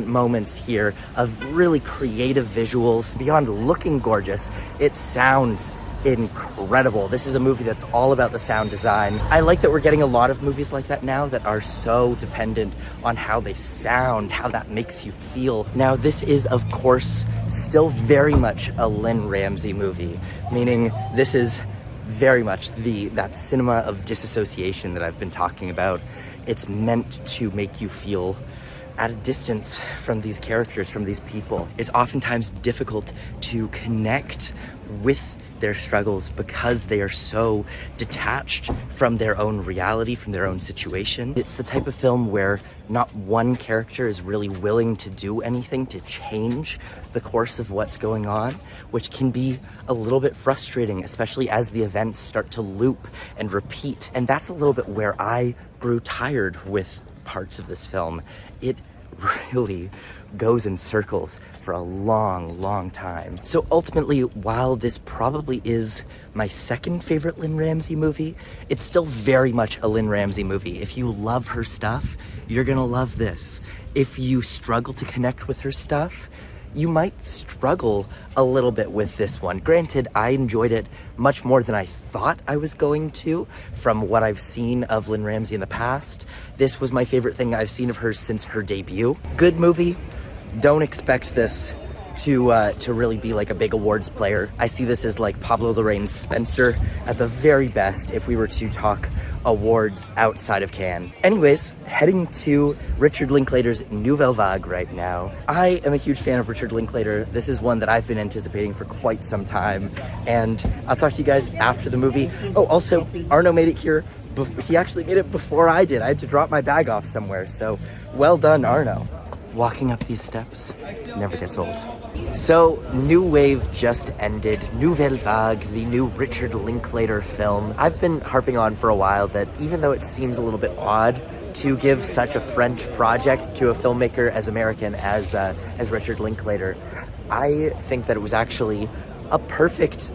moments here of really creative visuals. Beyond looking gorgeous, it sounds incredible. This is a movie that's all about the sound design. I like that we're getting a lot of movies like that now that are so dependent on how they sound, how that makes you feel. Now, this is, of course, still very much a Lynn Ramsey movie, meaning this is very much that cinema of disassociation that I've been talking about. It's meant to make you feel at a distance from these characters, from these people. It's oftentimes difficult to connect with their struggles because they are so detached from their own reality, from their own situation. It's the type of film where not one character is really willing to do anything to change the course of what's going on, which can be a little bit frustrating, especially as the events start to loop and repeat. And that's a little bit where I grew tired with parts of this film. It really goes in circles for a long time. So ultimately, while this probably is my second favorite Lynn Ramsey movie, it's still very much a Lynn Ramsey movie. If you love her stuff, you're gonna love this. If you struggle to connect with her stuff, you might struggle a little bit with this one. Granted, I enjoyed it much more than I thought I was going to from what I've seen of Lynn Ramsey in the past. This was my favorite thing I've seen of hers since her debut. Good movie. Don't expect this to really be like a big awards player. I see this as like Pablo Larraín's Spencer at the very best if we were to talk awards outside of Cannes. Anyways, heading to Richard Linklater's Nouvelle Vague right now. I am a huge fan of Richard Linklater. This is one that I've been anticipating for quite some time, and I'll talk to you guys after the movie. Oh, also, Arno made it here. He actually made it before I did. I had to drop my bag off somewhere, so well done, Arno. Walking up these steps never gets old. So, New Wave just ended. Nouvelle Vague, the new Richard Linklater film. I've been harping on for a while that even though it seems a little bit odd to give such a French project to a filmmaker as American as Richard Linklater, I think that it was actually a perfect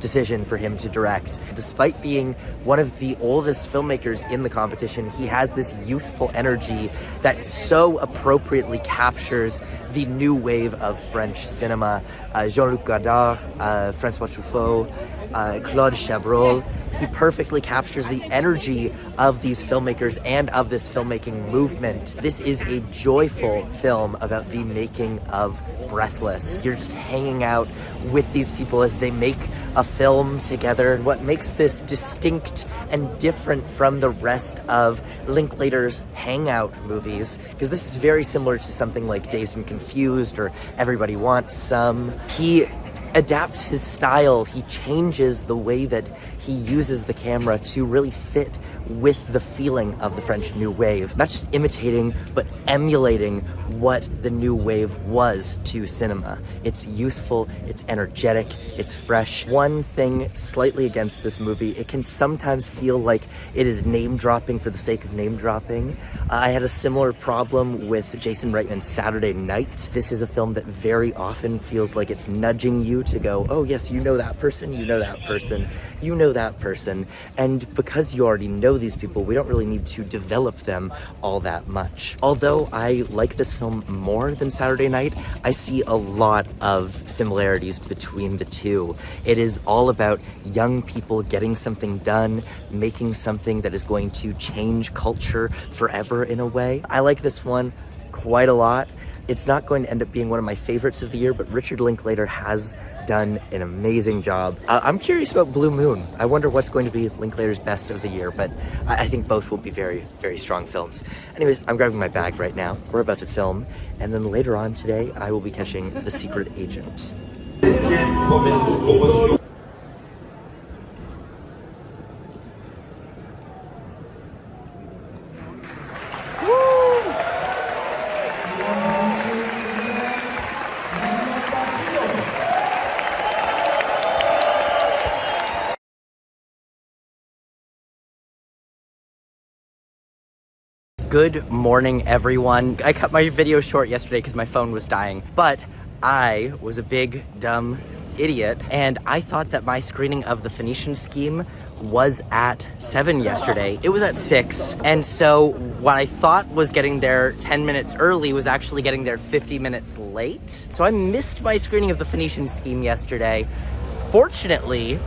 decision for him to direct. Despite being one of the oldest filmmakers in the competition, he has this youthful energy that so appropriately captures the new wave of French cinema. Jean-Luc Godard, François Truffaut, Claude Chabrol. He perfectly captures the energy of these filmmakers and of this filmmaking movement. This is a joyful film about the making of Breathless. You're just hanging out with these people as they make a film together. And what makes this distinct and different from the rest of Linklater's hangout movies, because this is very similar to something like Dazed and Confused or Everybody Wants Some. He adapts his style. He changes the way that he uses the camera to really fit with the feeling of the French New Wave. Not just imitating, but emulating what the New Wave was to cinema. It's youthful, it's energetic, it's fresh. One thing slightly against this movie, it can sometimes feel like it is name dropping for the sake of name dropping. I had a similar problem with Jason Reitman's Saturday Night. This is a film that very often feels like it's nudging you to go, oh yes, you know that person, you know that person, you know that person. And because you already know these people, we don't really need to develop them all that much. Although I like this film more than Saturday Night, I see a lot of similarities between the two. It is all about young people getting something done, making something that is going to change culture forever in a way. I like this one quite a lot. It's not going to end up being one of my favorites of the year, but Richard Linklater has done an amazing job. I'm curious about Blue Moon. I wonder what's going to be Linklater's best of the year, but I think both will be very, very strong films. Anyways, I'm grabbing my bag right now. We're about to film, and then later on today, I will be catching The Secret Agent. Good morning, everyone. I cut my video short yesterday because my phone was dying, but I was a big, dumb idiot, and I thought that my screening of The Phoenician Scheme was at 7 yesterday. It was at 6, and so what I thought was getting there 10 minutes early was actually getting there 50 minutes late. So I missed my screening of The Phoenician Scheme yesterday. Fortunately,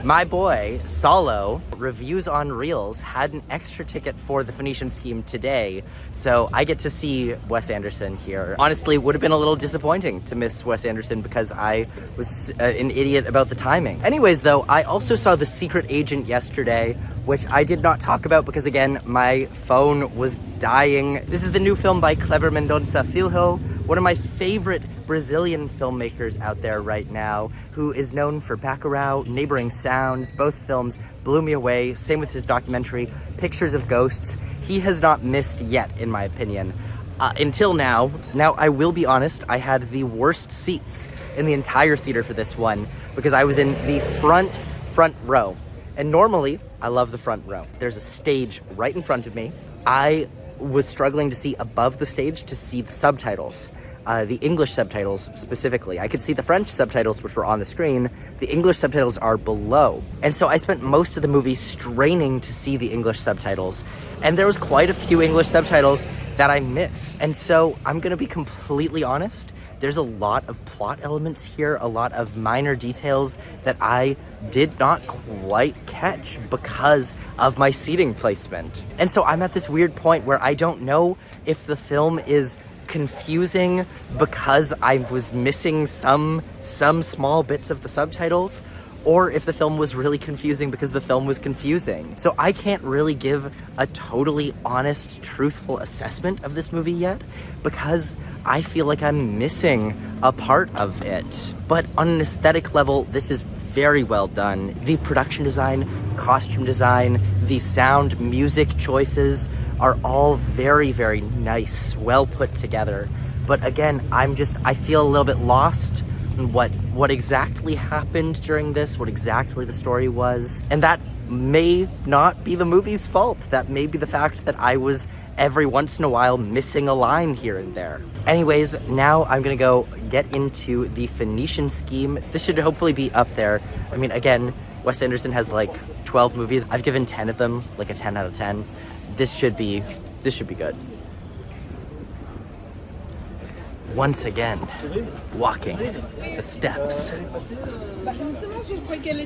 my boy, Salo, Reviews on Reels, had an extra ticket for The Phoenician Scheme today, so I get to see Wes Anderson here. Honestly, it would have been a little disappointing to miss Wes Anderson because I was an idiot about the timing. Anyways, though, I also saw The Secret Agent yesterday, which I did not talk about because, again, my phone was dying. This is the new film by Kleber Mendonça Filho, one of my favorite Brazilian filmmakers out there right now, who is known for Bacurau, Neighboring Sounds. Both films blew me away. Same with his documentary, Pictures of Ghosts. He has not missed yet, in my opinion. Until now. Now, I will be honest, I had the worst seats in the entire theater for this one because I was in the front row. And normally, I love the front row. There's a stage right in front of me. I was struggling to see above the stage to see the subtitles. The English subtitles specifically. I could see the French subtitles, which were on the screen. The English subtitles are below. And so I spent most of the movie straining to see the English subtitles. And there was quite a few English subtitles that I missed. And so I'm gonna be completely honest. There's a lot of plot elements here, a lot of minor details that I did not quite catch because of my seating placement. And so I'm at this weird point where I don't know if the film is confusing because I was missing some small bits of the subtitles, or if the film was really confusing because the film was confusing. So I can't really give a totally honest, truthful assessment of this movie yet because I feel like I'm missing a part of it. But on an aesthetic level, this is very well done. The production design, costume design, the sound, music choices are all very, very nice, well put together. But again, I feel a little bit lost in what exactly happened during this, what exactly the story was. And that may not be the movie's fault. That may be the fact that I was every once in a while missing a line here and there. Anyways, now I'm gonna go get into The Phoenician Scheme. This should hopefully be up there. I mean, again, Wes Anderson has like 12 movies. I've given 10 of them like a 10 out of 10. This should be good. once again, walking the steps.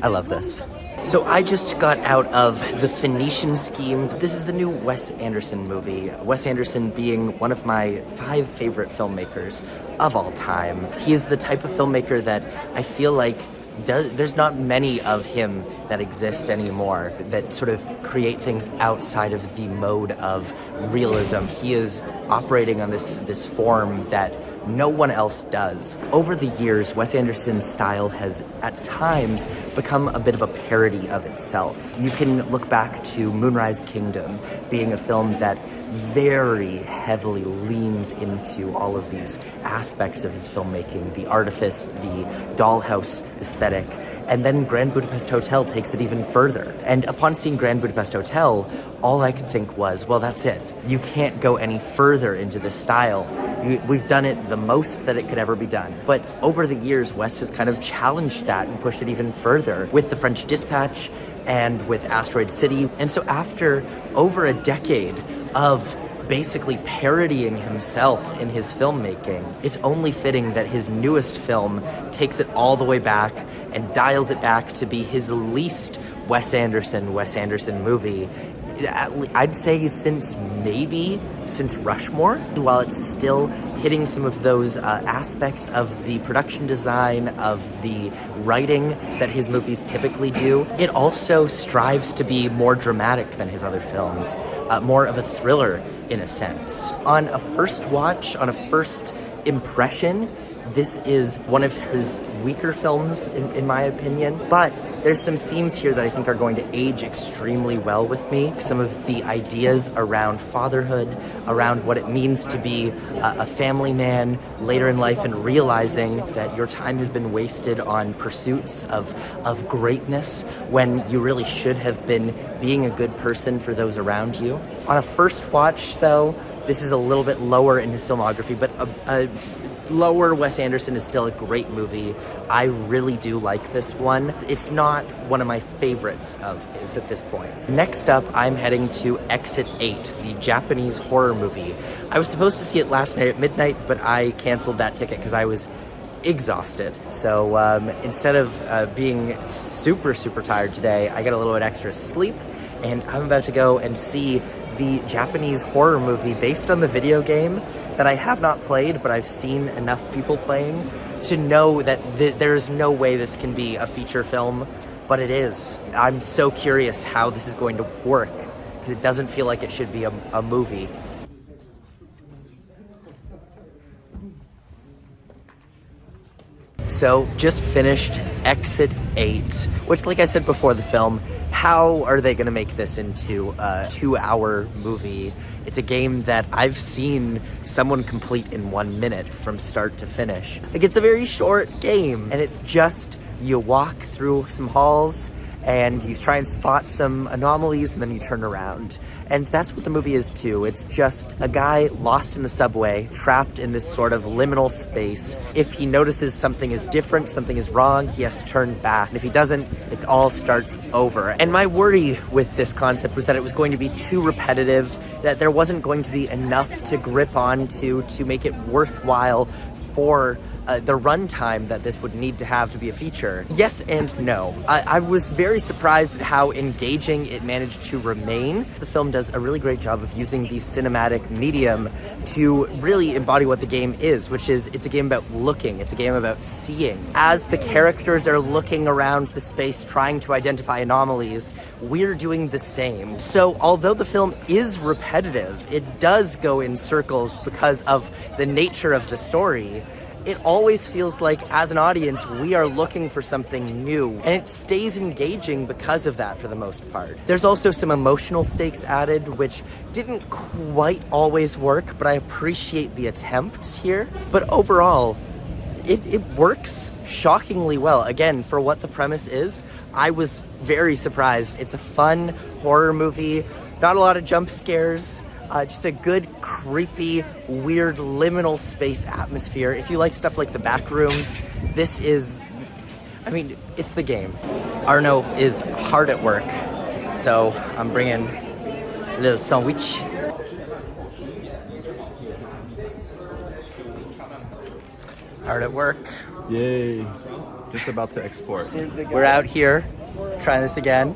I love this. So I just got out of The Phoenician Scheme. This is the new Wes Anderson movie. Wes Anderson being one of my 5 favorite filmmakers of all time. He is the type of filmmaker that I feel like there's not many of him that exist anymore that sort of create things outside of the mode of realism. He is operating on this form that no one else does. Over the years, Wes Anderson's style has, at times, become a bit of a parody of itself. You can look back to Moonrise Kingdom being a film that very heavily leans into all of these aspects of his filmmaking, the artifice, the dollhouse aesthetic, and then Grand Budapest Hotel takes it even further. And upon seeing Grand Budapest Hotel, all I could think was, well, that's it. You can't go any further into this style. We've done it the most that it could ever be done. But over the years, Wes has kind of challenged that and pushed it even further with The French Dispatch and with Asteroid City. And so after over a decade of basically parodying himself in his filmmaking, it's only fitting that his newest film takes it all the way back and dials it back to be his least Wes Anderson movie. I'd say since Rushmore, while it's still hitting some of those aspects of the production design, of the writing that his movies typically do, it also strives to be more dramatic than his other films, more of a thriller in a sense. On a first watch, on a first impression, this is one of his weaker films, in my opinion, but there's some themes here that I think are going to age extremely well with me. Some of the ideas around fatherhood, around what it means to be a family man later in life and realizing that your time has been wasted on pursuits of greatness when you really should have been being a good person for those around you. On a first watch, though, this is a little bit lower in his filmography, but lower Wes Anderson is still a great movie. I really do like this one. It's not one of my favorites of his at this point. Next up, I'm heading to Exit 8, the Japanese horror movie. I was supposed to see it last night at midnight, but I canceled that ticket because I was exhausted. So instead of being super tired today, I got a little bit extra sleep, and I'm about to go and see the Japanese horror movie based on the video game that I have not played, but I've seen enough people playing to know that there is no way this can be a feature film, but it is. I'm so curious how this is going to work, because it doesn't feel like it should be a movie. So, just finished Exit 8, which, like I said before the film, how are they going to make this into a 2-hour movie? It's a game that I've seen someone complete in 1 minute from start to finish. Like, it's a very short game, and it's just, you walk through some halls, and you try and spot some anomalies, and then you turn around. And that's what the movie is too. It's just a guy lost in the subway, trapped in this sort of liminal space. If he notices something is different, something is wrong, he has to turn back. And if he doesn't, it all starts over. And my worry with this concept was that it was going to be too repetitive, that there wasn't going to be enough to grip onto to make it worthwhile for the runtime that this would need to have to be a feature. Yes and no. I was very surprised at how engaging it managed to remain. The film does a really great job of using the cinematic medium to really embody what the game is, which is, it's a game about looking, it's a game about seeing. As the characters are looking around the space trying to identify anomalies, we're doing the same. So although the film is repetitive, it does go in circles because of the nature of the story. It always feels like, as an audience, we are looking for something new, and it stays engaging because of that for the most part. There's also some emotional stakes added, which didn't quite always work, but I appreciate the attempt here. But overall, it works shockingly well. Again, for what the premise is, I was very surprised. It's a fun horror movie, not a lot of jump scares, just a good, creepy, weird, liminal space atmosphere. If you like stuff like the back rooms, this is, I mean, it's the game. Arno is hard at work, so I'm bringing a little sandwich. Hard at work. Yay. Just about to export. We're out here trying this again.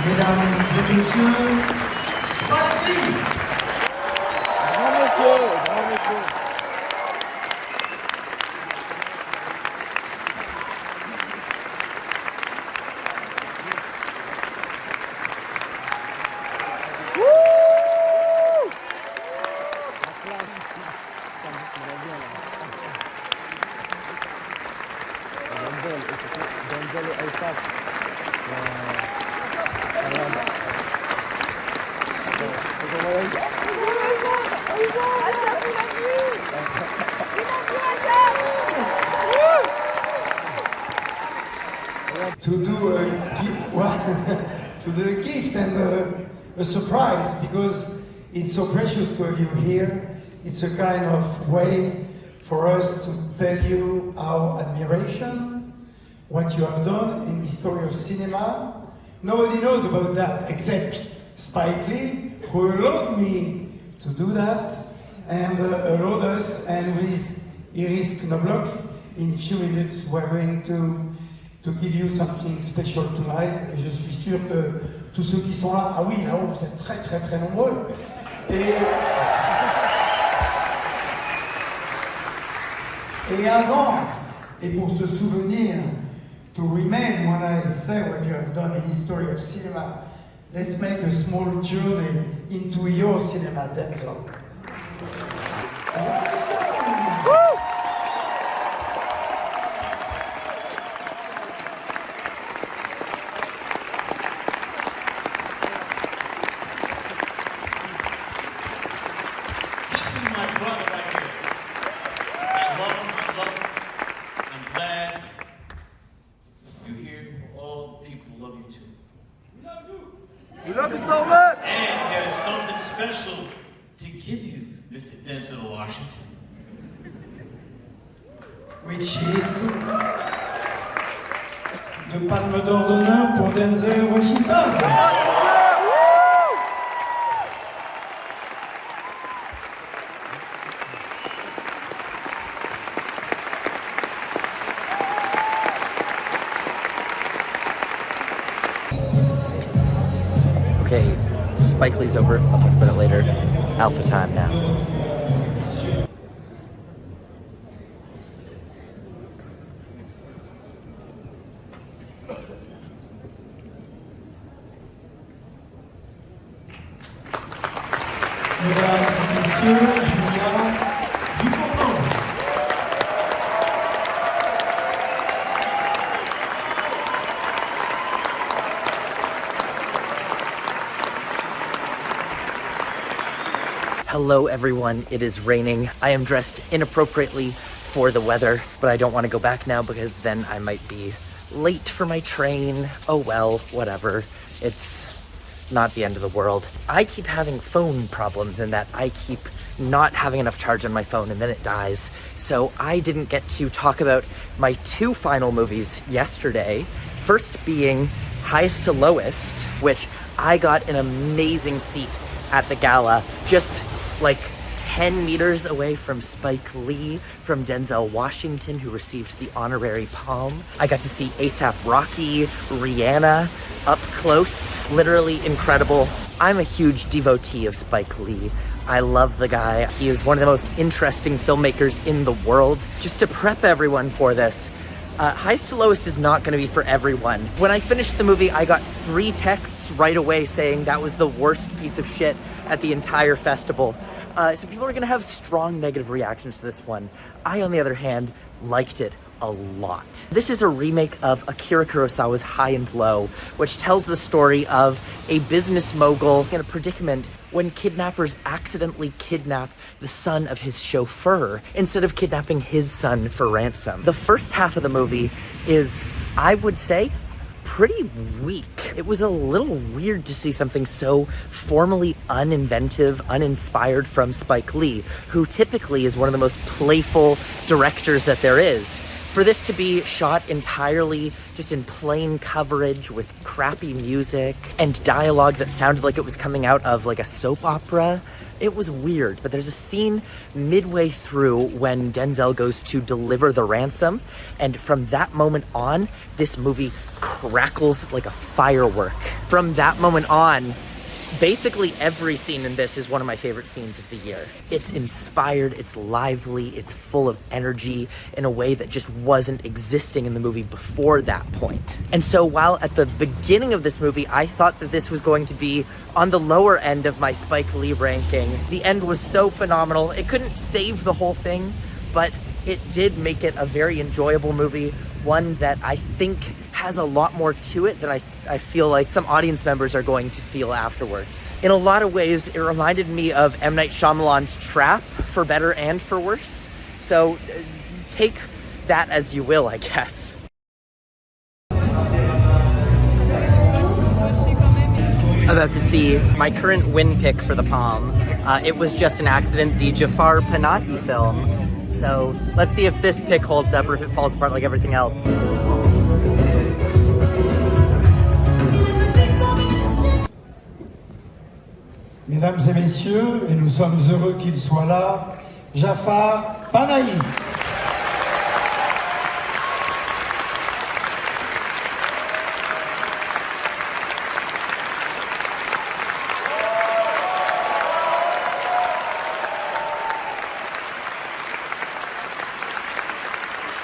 Mesdames et messieurs, Spike! To do a gift, to do a gift and a surprise, because it's so precious to have you here. It's a kind of way for us to tell you our admiration, what you have done in the history of cinema. Nobody knows about that except Spike Lee, who allowed me to do that and allowed us, and with Iris Knobloch, in a few minutes we're going to give you something special tonight. Et je suis sûr que tous ceux qui sont là, ah oui, là-haut, vous êtes très très très nombreux. Et avant, et pour se souvenir, to remain when I say what you have done in history of cinema, let's make a small journey into your cinema, Denzel. We love you so much! And there's something special to give you, Mr. Denzel Washington. Which is the Palme d'Or d'honneur pour Denzel Washington. Okay, Spike Lee's over. I'll talk about it later. Alpha time now. Mesdames et messieurs, Julien Ducournau. Hello everyone, it is raining. I am dressed inappropriately for the weather, but I don't want to go back now because then I might be late for my train. Oh well, whatever. It's not the end of the world. I keep having phone problems in that I keep not having enough charge on my phone and then it dies. So I didn't get to talk about my two final movies yesterday. First being Highest to Lowest, which I got an amazing seat at the gala, just like 10 meters away from Spike Lee, from Denzel Washington, who received the honorary palm. I got to see A$AP Rocky, Rihanna up close, literally incredible. I'm a huge devotee of Spike Lee. I love the guy. He is one of the most interesting filmmakers in the world. Just to prep everyone for this, Highest to Lowest is not gonna be for everyone. When I finished the movie, I got 3 texts right away saying that was the worst piece of shit at the entire festival. So people are gonna have strong negative reactions to this one. I, on the other hand, liked it a lot. This is a remake of Akira Kurosawa's High and Low, which tells the story of a business mogul in a predicament when kidnappers accidentally kidnap the son of his chauffeur instead of kidnapping his son for ransom. The first half of the movie is, I would say, pretty weak. It was a little weird to see something so formally uninventive, uninspired from Spike Lee, who typically is one of the most playful directors that there is. For this to be shot entirely just in plain coverage with crappy music and dialogue that sounded like it was coming out of like a soap opera, it was weird. But there's a scene midway through when Denzel goes to deliver the ransom, and from that moment on, this movie crackles like a firework. From that moment on, basically every scene in this is one of my favorite scenes of the year. It's inspired, it's lively, it's full of energy in a way that just wasn't existing in the movie before that point. And so while at the beginning of this movie, I thought that this was going to be on the lower end of my Spike Lee ranking, the end was so phenomenal. It couldn't save the whole thing, but it did make it a very enjoyable movie, one that I think has a lot more to it than I feel like some audience members are going to feel afterwards. In a lot of ways, it reminded me of M. Night Shyamalan's Trap, for better and for worse. So take that as you will, I guess. About to see my current win pick for the Palm. It was just an accident, the Jafar Panahi film. So let's see if this pick holds up or if it falls apart like everything else. Mesdames et messieurs, et nous sommes heureux qu'il soit là, Jafar Panahi.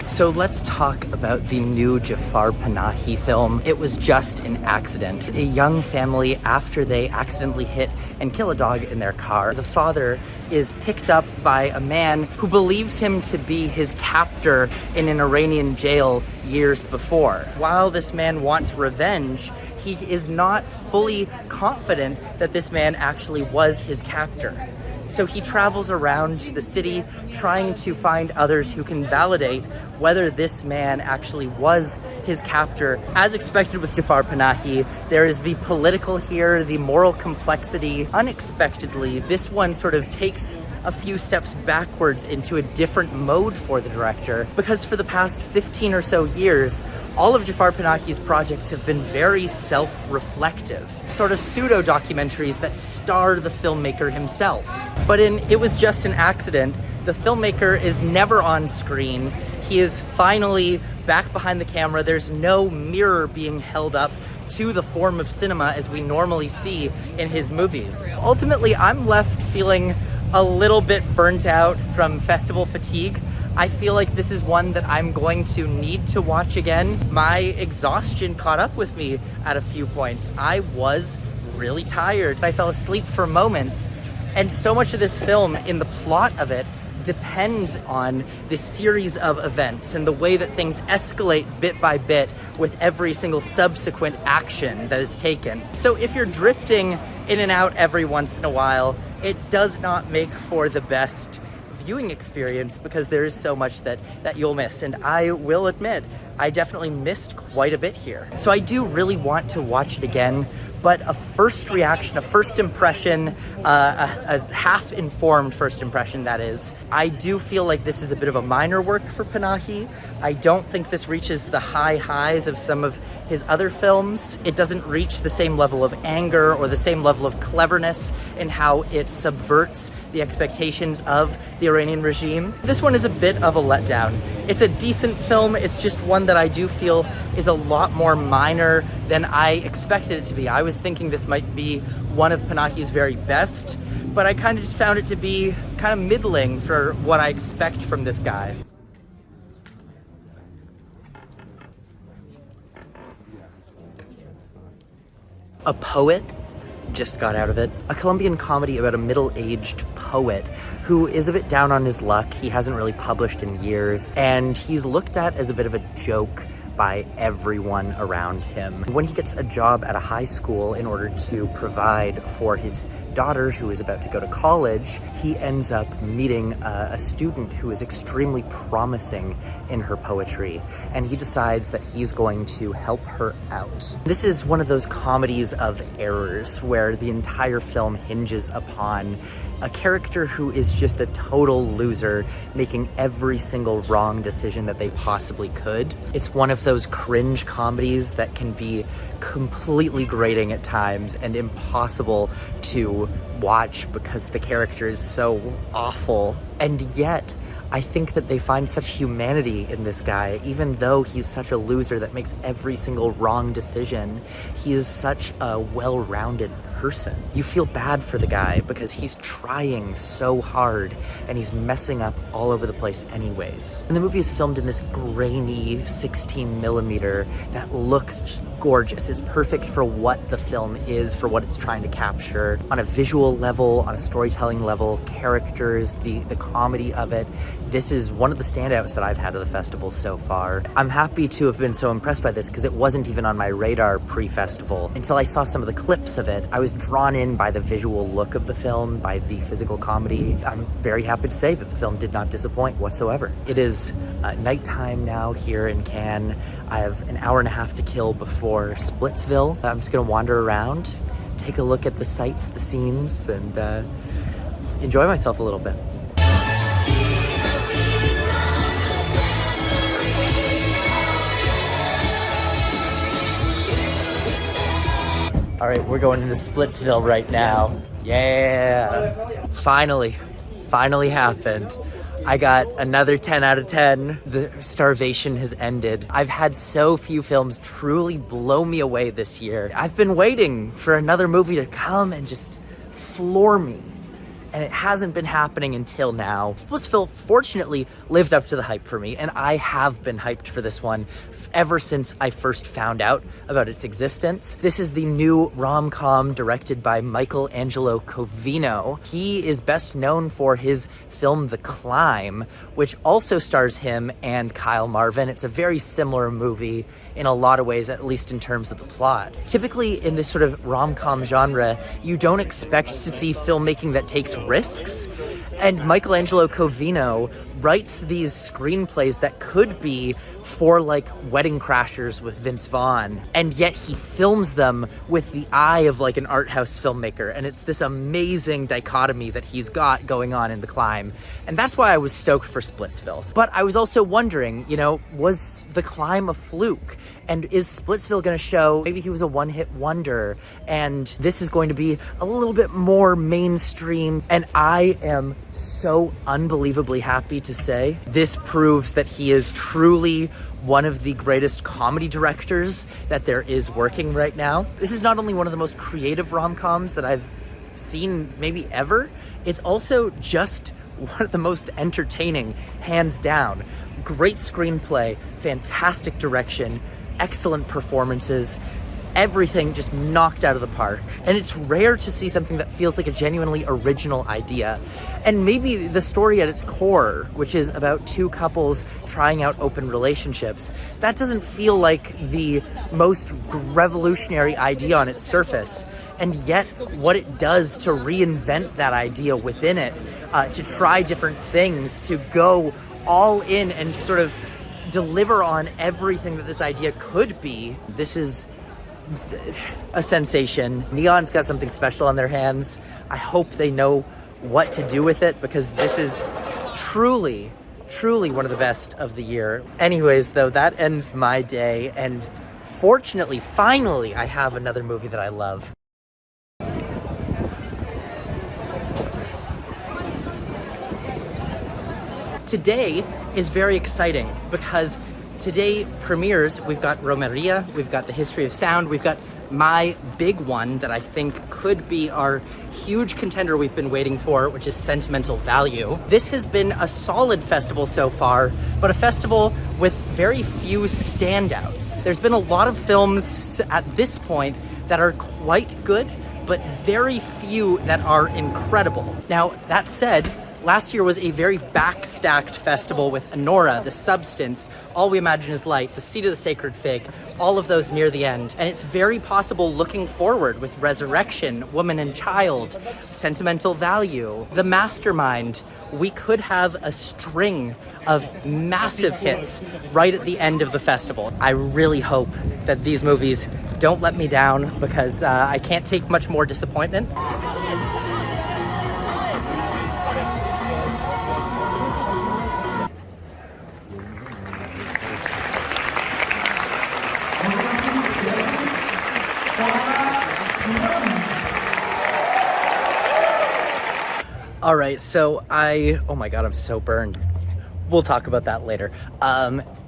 So let's talk about the new Jafar Panahi film. It was just an accident. A young family, after they accidentally hit and kill a dog in their car, the father is picked up by a man who believes him to be his captor in an Iranian jail years before. While this man wants revenge, he is not fully confident that this man actually was his captor. So he travels around the city trying to find others who can validate whether this man actually was his captor. As expected with Jafar Panahi, there is the political here, the moral complexity. Unexpectedly, this one sort of takes a few steps backwards into a different mode for the director, because for the past 15 or so years, all of Jafar Panahi's projects have been very self-reflective, sort of pseudo-documentaries that star the filmmaker himself. But in It Was Just an Accident, the filmmaker is never on screen. He is finally back behind the camera. There's no mirror being held up to the form of cinema as we normally see in his movies. Ultimately, I'm left feeling a little bit burnt out from festival fatigue. I feel like this is one that I'm going to need to watch again. My exhaustion caught up with me at a few points. I was really tired. I fell asleep for moments, and so much of this film, in the plot of it, depends on this series of events and the way that things escalate bit by bit with every single subsequent action that is taken. So if you're drifting in and out every once in a while, it does not make for the best viewing experience, because there is so much that you'll miss. And I will admit, I definitely missed quite a bit here. So I do really want to watch it again, but a first reaction, a first impression, a half-informed first impression, that is, I do feel like this is a bit of a minor work for Panahi. I don't think this reaches the high highs of some of his other films. It doesn't reach the same level of anger or the same level of cleverness in how it subverts the expectations of the Iranian regime. This one is a bit of a letdown. It's a decent film, it's just one that I do feel is a lot more minor than I expected it to be. I was thinking this might be one of Panahi's very best, but I kind of just found it to be kind of middling for what I expect from this guy. A poet just got out of it. A Colombian comedy about a middle-aged poet who is a bit down on his luck. He hasn't really published in years, and he's looked at as a bit of a joke by everyone around him. When he gets a job at a high school in order to provide for his daughter who is about to go to college, he ends up meeting a student who is extremely promising in her poetry, and he decides that he's going to help her out. This is one of those comedies of errors where the entire film hinges upon a character who is just a total loser, making every single wrong decision that they possibly could. It's one of those cringe comedies that can be completely grating at times and impossible to watch because the character is so awful. And yet, I think that they find such humanity in this guy, even though he's such a loser that makes every single wrong decision. He is such a well-rounded person. You feel bad for the guy because he's trying so hard and he's messing up all over the place anyways. And the movie is filmed in this grainy 16mm that looks just gorgeous. It's perfect for what the film is, for what it's trying to capture. On a visual level, on a storytelling level, characters, the comedy of it. This is one of the standouts that I've had of the festival so far. I'm happy to have been so impressed by this because it wasn't even on my radar pre-festival. Until I saw some of the clips of it, I was drawn in by the visual look of the film, by the physical comedy. I'm very happy to say that the film did not disappoint whatsoever. It is nighttime now here in Cannes. I have an hour and a half to kill before Splitsville. I'm just gonna wander around, take a look at the sights, the scenes, and enjoy myself a little bit. All right, we're going into Splitsville right now. Yeah. Finally happened. I got another 10 out of 10. The starvation has ended. I've had so few films truly blow me away this year. I've been waiting for another movie to come and just floor me, and it hasn't been happening until now. Splitsville fortunately lived up to the hype for me, and I have been hyped for this one ever since I first found out about its existence. This is the new rom-com directed by Michelangelo Covino. He is best known for his film The Climb, which also stars him and Kyle Marvin. It's a very similar movie in a lot of ways, at least in terms of the plot. Typically in this sort of rom-com genre, you don't expect to see filmmaking that takes risks, and Michelangelo Covino writes these screenplays that could be for like Wedding Crashers with Vince Vaughn, and yet he films them with the eye of like an art house filmmaker, and it's this amazing dichotomy that he's got going on in The Climb, and that's why I was stoked for Splitsville. But I was also wondering, you know, was The Climb a fluke? And is Splitsville gonna show maybe he was a one-hit wonder and this is going to be a little bit more mainstream? And I am so unbelievably happy to say this proves that he is truly one of the greatest comedy directors that there is working right now. This is not only one of the most creative rom-coms that I've seen maybe ever, it's also just one of the most entertaining, hands down. Great screenplay, fantastic direction, excellent performances, everything just knocked out of the park. And it's rare to see something that feels like a genuinely original idea. And maybe the story at its core, which is about two couples trying out open relationships, that doesn't feel like the most revolutionary idea on its surface. And yet what it does to reinvent that idea within it, to try different things, to go all in and sort of deliver on everything that this idea could be, this is a sensation. Neon's got something special on their hands. I hope they know what to do with it, because this is truly one of the best of the year. Anyways, though, that ends my day, and fortunately, finally, I have another movie that I love. Today is very exciting because today premieres, we've got Romeria, we've got The History of Sound, we've got my big one that I think could be our huge contender we've been waiting for, which is Sentimental Value. This has been a solid festival so far, but a festival with very few standouts. There's been a lot of films at this point that are quite good, but very few that are incredible. Now, that said, Last year was a very backstacked festival with Anora, the substance, All We Imagine Is Light, The Seed of the Sacred Fig, all of those near the end. And it's very possible looking forward with Resurrection, Woman and Child, Sentimental Value, The Mastermind. We could have a string of massive hits right at the end of the festival. I really hope that these movies don't let me down because I can't take much more disappointment. All right, so oh my God, I'm so burned. We'll talk about that later.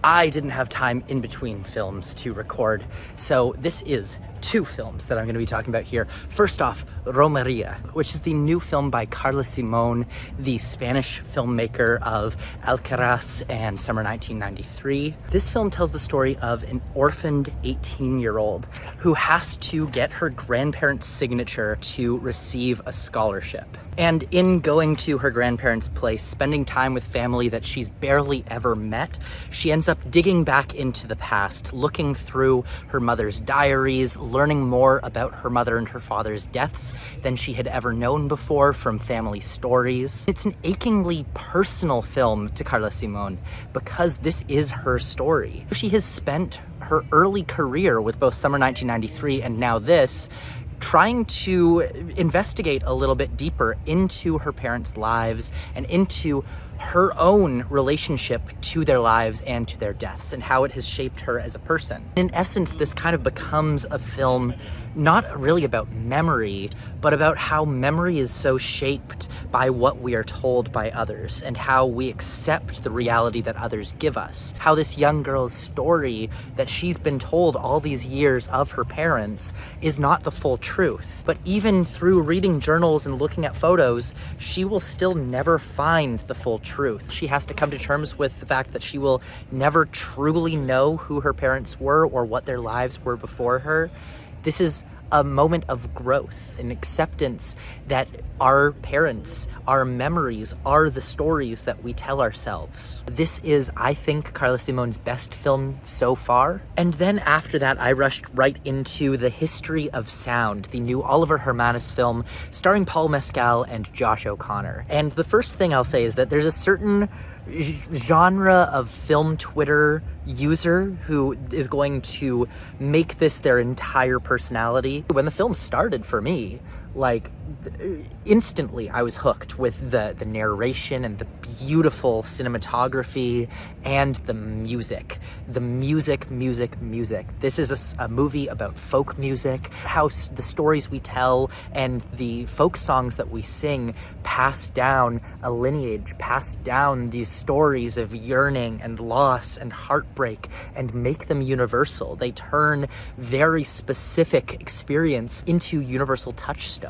I didn't have time in between films to record, so this is 2 films that I'm going to be talking about here. First off, Romeria, which is the new film by Carla Simón, the Spanish filmmaker of Alcaraz and Summer 1993. This film tells the story of an orphaned 18-year-old who has to get her grandparents' signature to receive a scholarship. And in going to her grandparents' place, spending time with family that she's barely ever met, she ends up digging back into the past, looking through her mother's diaries, learning more about her mother and her father's deaths than she had ever known before from family stories. It's an achingly personal film to Carla Simón because this is her story. She has spent her early career with both Summer 1993 and now this, trying to investigate a little bit deeper into her parents' lives and into her own relationship to their lives and to their deaths and how it has shaped her as a person. In essence, this kind of becomes a film not really about memory, but about how memory is so shaped by what we are told by others and how we accept the reality that others give us. How this young girl's story that she's been told all these years of her parents is not the full truth. But even through reading journals and looking at photos, she will still never find the full truth. She has to come to terms with the fact that she will never truly know who her parents were or what their lives were before her. This is a moment of growth and acceptance that our parents, our memories, are the stories that we tell ourselves. This is, I think, Carla Simón's best film so far. And then after that, I rushed right into The History of Sound, the new Oliver Hermanus film starring Paul Mescal and Josh O'Connor. And the first thing I'll say is that there's a certain genre of film Twitter user who is going to make this their entire personality. When the film started for me, like, instantly I was hooked with the narration and the beautiful cinematography and the music. The music. This is a movie about folk music, how the stories we tell and the folk songs that we sing pass down a lineage, pass down these stories of yearning and loss and heartbreak and make them universal. They turn very specific experience into universal touchstones.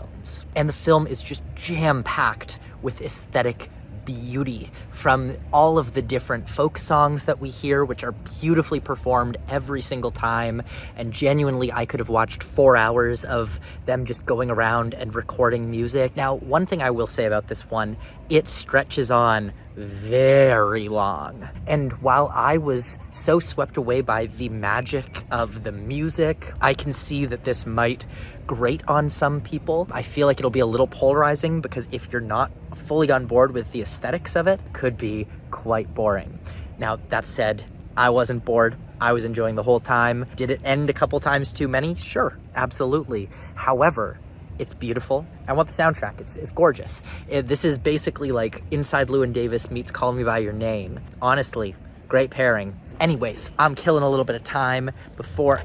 And the film is just jam-packed with aesthetic beauty from all of the different folk songs that we hear, which are beautifully performed every single time. And genuinely, I could have watched 4 hours of them just going around and recording music. Now, one thing I will say about this one, it stretches on very long. And while I was so swept away by the magic of the music, I can see that this might grate on some people. I feel like it'll be a little polarizing because if you're not fully on board with the aesthetics of it, it could be quite boring. Now, that said, I wasn't bored. I was enjoying the whole time. Did it end a couple times too many? Sure, absolutely. However, it's beautiful. I want the soundtrack. It's gorgeous. This is basically like Inside Llewyn Davis meets Call Me By Your Name. Honestly, great pairing. Anyways, I'm killing a little bit of time before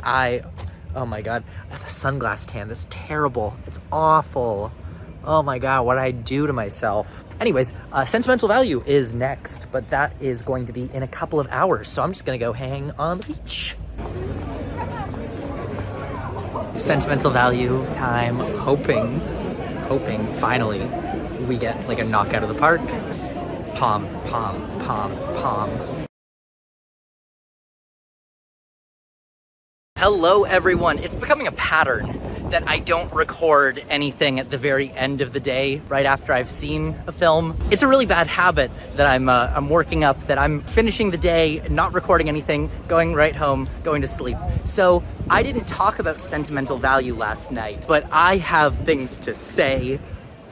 oh my God, I have a sunglass tan. That's terrible. It's awful. Oh my God, what did I do to myself? Anyways, Sentimental Value is next, but that is going to be in a couple of hours. So I'm just gonna go hang on the beach. Sentimental Value time, hoping finally we get like a knockout of the park. Palm. Hello everyone. It's becoming a pattern that I don't record anything at the very end of the day, right after I've seen a film. It's a really bad habit that I'm working up, that I'm finishing the day, not recording anything, going right home, going to sleep. So I didn't talk about sentimental value last night, but I have things to say.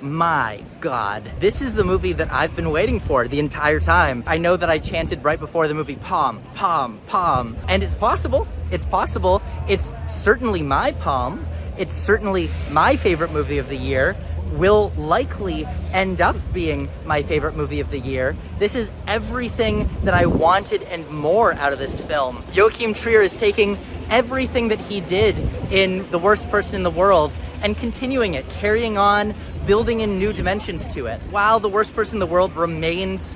My God, this is the movie that I've been waiting for the entire time. I know that I chanted right before the movie, Palm, Palm, Palm, and it's possible. It's possible. It's certainly my Palm. It's certainly my favorite movie of the year. Will likely end up being my favorite movie of the year. This is everything that I wanted and more out of this film. Joachim Trier is taking everything that he did in The Worst Person in the World and continuing it, carrying on, building in new dimensions to it. While The Worst Person in the World remains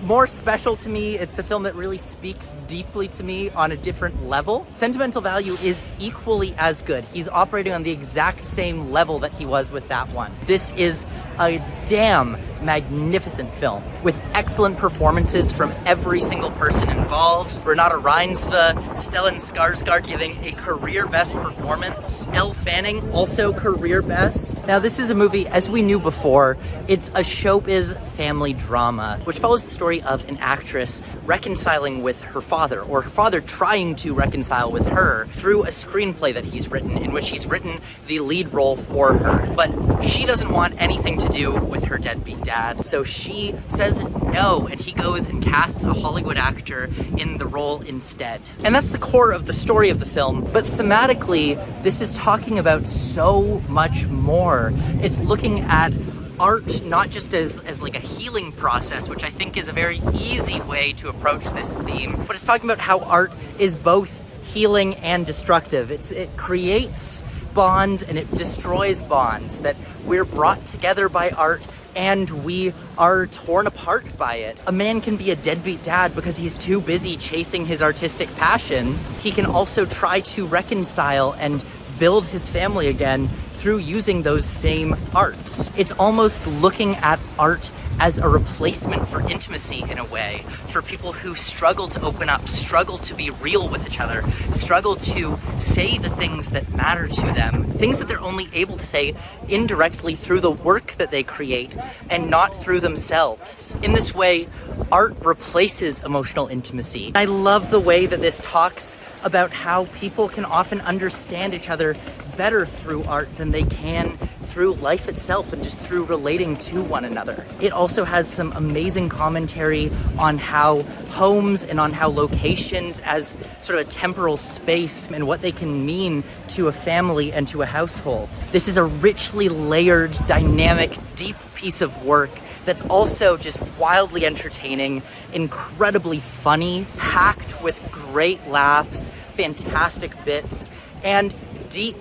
more special to me, it's a film that really speaks deeply to me on a different level. Sentimental Value is equally as good. He's operating on the exact same level that he was with that one. This is a damn magnificent film with excellent performances from every single person involved. Renate Reinsve, Stellan Skarsgård giving a career best performance. Elle Fanning also career best. Now this is a movie, as we knew before, it's a showbiz family drama, which follows the story of an actress reconciling with her father, or her father trying to reconcile with her through a screenplay that he's written, in which he's written the lead role for her. But she doesn't want anything to do with her deadbeat dad, so she says no, and he goes and casts a Hollywood actor in the role instead. And that's the core of the story of the film, but thematically, this is talking about so much more. It's looking at art not just as like a healing process, which I think is a very easy way to approach this theme, but it's talking about how art is both healing and destructive. It creates bonds and it destroys bonds, that we're brought together by art and we are torn apart by it. A man can be a deadbeat dad because he's too busy chasing his artistic passions. He can also try to reconcile and build his family again through using those same arts. It's almost looking at art as a replacement for intimacy in a way, for people who struggle to open up, struggle to be real with each other, struggle to say the things that matter to them, things that they're only able to say indirectly through the work that they create and not through themselves. In this way, art replaces emotional intimacy. I love the way that this talks about how people can often understand each other better through art than they can through life itself and just through relating to one another. It also has some amazing commentary on how homes and on how locations as sort of a temporal space and what they can mean to a family and to a household. This is a richly layered, dynamic, deep piece of work that's also just wildly entertaining, incredibly funny, packed with great laughs, fantastic bits, and deep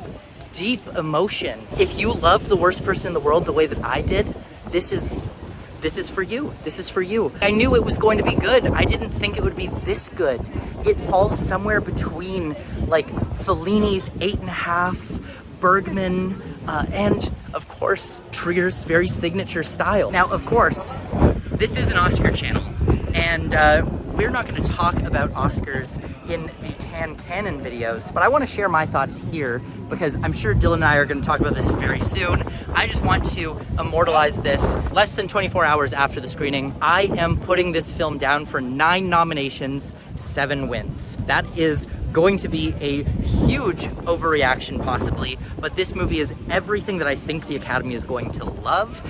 emotion. If you love The Worst Person in the World the way that I did, this is for you. This is for you. I knew it was going to be good. I didn't think it would be this good. It falls somewhere between like Fellini's 8.5, Bergman, and of course Trier's very signature style. Now, of course, this is an Oscar channel, and we're not going to talk about Oscars in the Canon videos, but I want to share my thoughts here because I'm sure Dylan and I are going to talk about this very soon. I just want to immortalize this. Less than 24 hours after the screening, I am putting this film down for 9 nominations, 7 wins. That is going to be a huge overreaction possibly, but this movie is everything that I think the Academy is going to love.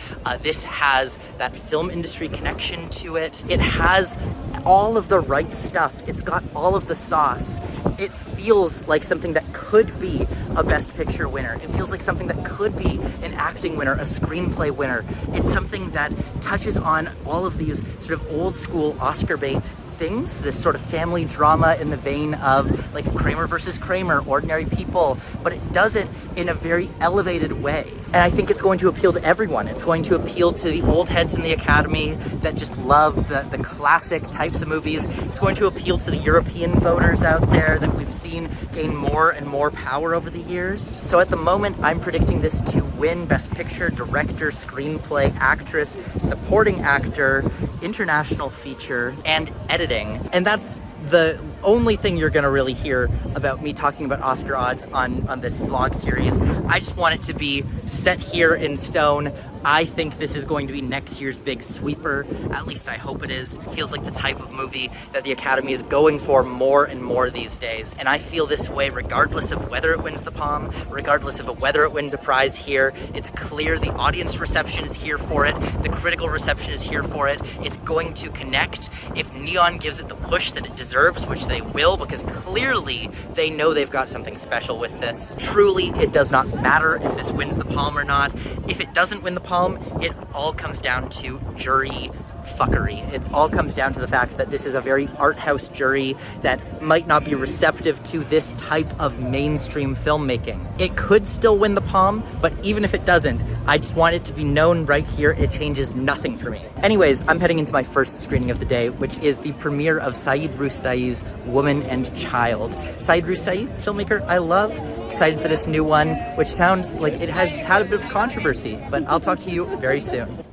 This has that film industry connection to it. It has all of the right stuff. It's got all of the sauce. It feels like something that could be a Best Picture winner. It feels like something that could be an acting winner, a screenplay winner. It's something that touches on all of these sort of old school Oscar bait things, this sort of family drama in the vein of like Kramer versus Kramer, Ordinary People, but it does it in a very elevated way. And I think it's going to appeal to everyone. It's going to appeal to the old heads in the Academy that just love the classic types of movies. It's going to appeal to the European voters out there that we've seen gain more and more power over the years. So at the moment, I'm predicting this to win Best Picture, Director, Screenplay, Actress, Supporting Actor, International Feature, and Editing. And that's the only thing you're gonna really hear about me talking about Oscar odds on this vlog series. I just want it to be set here in stone. I think this is going to be next year's big sweeper. At least I hope it is. It feels like the type of movie that the Academy is going for more and more these days. And I feel this way regardless of whether it wins the Palm, regardless of whether it wins a prize here. It's clear the audience reception is here for it. The critical reception is here for it. It's going to connect. If Neon gives it the push that it deserves, which they will, because clearly they know they've got something special with this. Truly, it does not matter if this wins the Palm or not. If it doesn't win the Palm, it all comes down to jury fuckery. It all comes down to the fact that this is a very art house jury that might not be receptive to this type of mainstream filmmaking. It could still win the Palm, but even if it doesn't, I just want it to be known right here. It changes nothing for me. Anyways, I'm heading into my first screening of the day, which is the premiere of Saeed Roustai's Woman and Child. Saeed Roustai, filmmaker I love. Excited for this new one, which sounds like it has had a bit of controversy, but I'll talk to you very soon.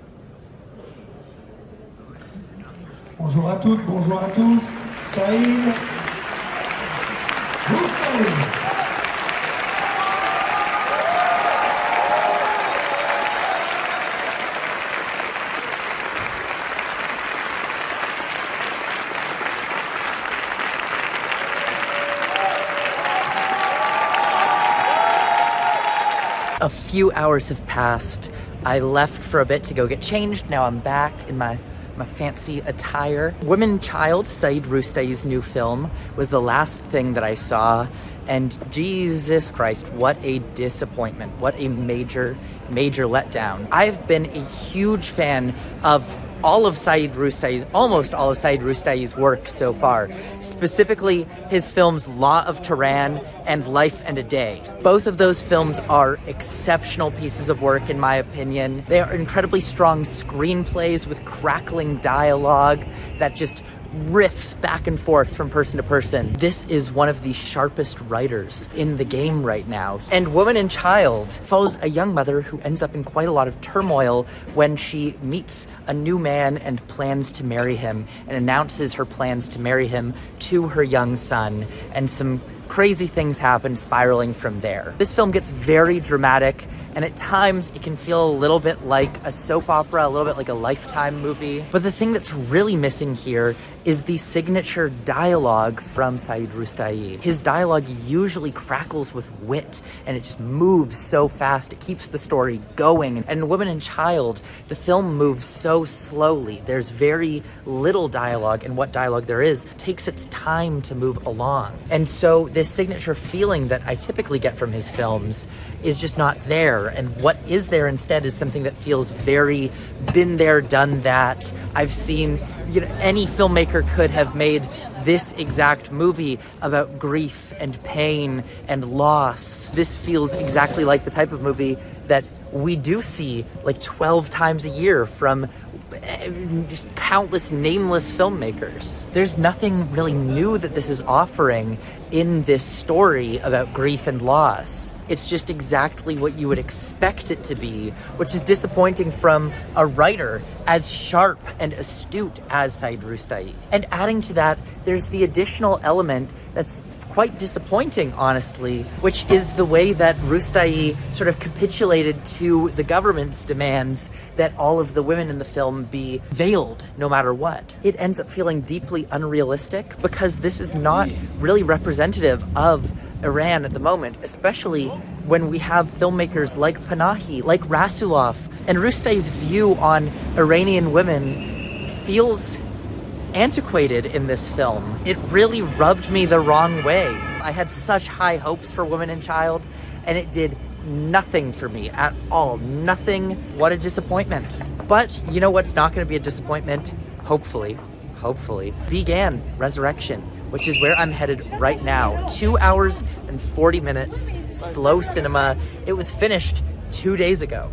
Bonjour à toutes, bonjour à tous. Saïd. Roustai. A few hours have passed. I left for a bit to go get changed. Now I'm back in my fancy attire. Woman and Child, Saeed Roustai's new film, was the last thing that I saw, and Jesus Christ, what a disappointment. What a major, major letdown. I've been a huge fan of all of Saeed Roustai's, almost all of Saeed Roustai's work so far, specifically his films Law of Tehran and Life and a Day. Both of those films are exceptional pieces of work in my opinion. They are incredibly strong screenplays with crackling dialogue that just riffs back and forth from person to person. This is one of the sharpest writers in the game right now. And Woman and Child follows a young mother who ends up in quite a lot of turmoil when she meets a new man and plans to marry him, and announces her plans to marry him to her young son, and some crazy things happen spiraling from there. This film gets very dramatic, and at times it can feel a little bit like a soap opera, a little bit like a Lifetime movie. But the thing that's really missing here is the signature dialogue from Saeed Roustai. His dialogue usually crackles with wit, and it just moves so fast. It keeps the story going. And Woman and Child, the film moves so slowly. There's very little dialogue, and what dialogue there is takes its time to move along. And so this signature feeling that I typically get from his films is just not there. And what is there instead is something that feels very been there, done that. I've seen, you know, any filmmaker could have made this exact movie about grief and pain and loss. This feels exactly like the type of movie that we do see like 12 times a year from just countless nameless filmmakers. There's nothing really new that this is offering in this story about grief and loss. It's just exactly what you would expect it to be, which is disappointing from a writer as sharp and astute as Saeed Roustai. And adding to that, there's the additional element that's quite disappointing, honestly, which is the way that Roustai sort of capitulated to the government's demands that all of the women in the film be veiled no matter what. It ends up feeling deeply unrealistic because this is not really representative of Iran at the moment, especially when we have filmmakers like Panahi, like Rasulov, and Roustai's view on Iranian women feels antiquated in this film. It really rubbed me the wrong way. I had such high hopes for Woman and Child, and it did nothing for me at all. Nothing. What a disappointment. But you know what's not going to be a disappointment? Hopefully, Began Resurrection, which is where I'm headed right now. 2 hours and 40 minutes, slow cinema. It was finished 2 days ago.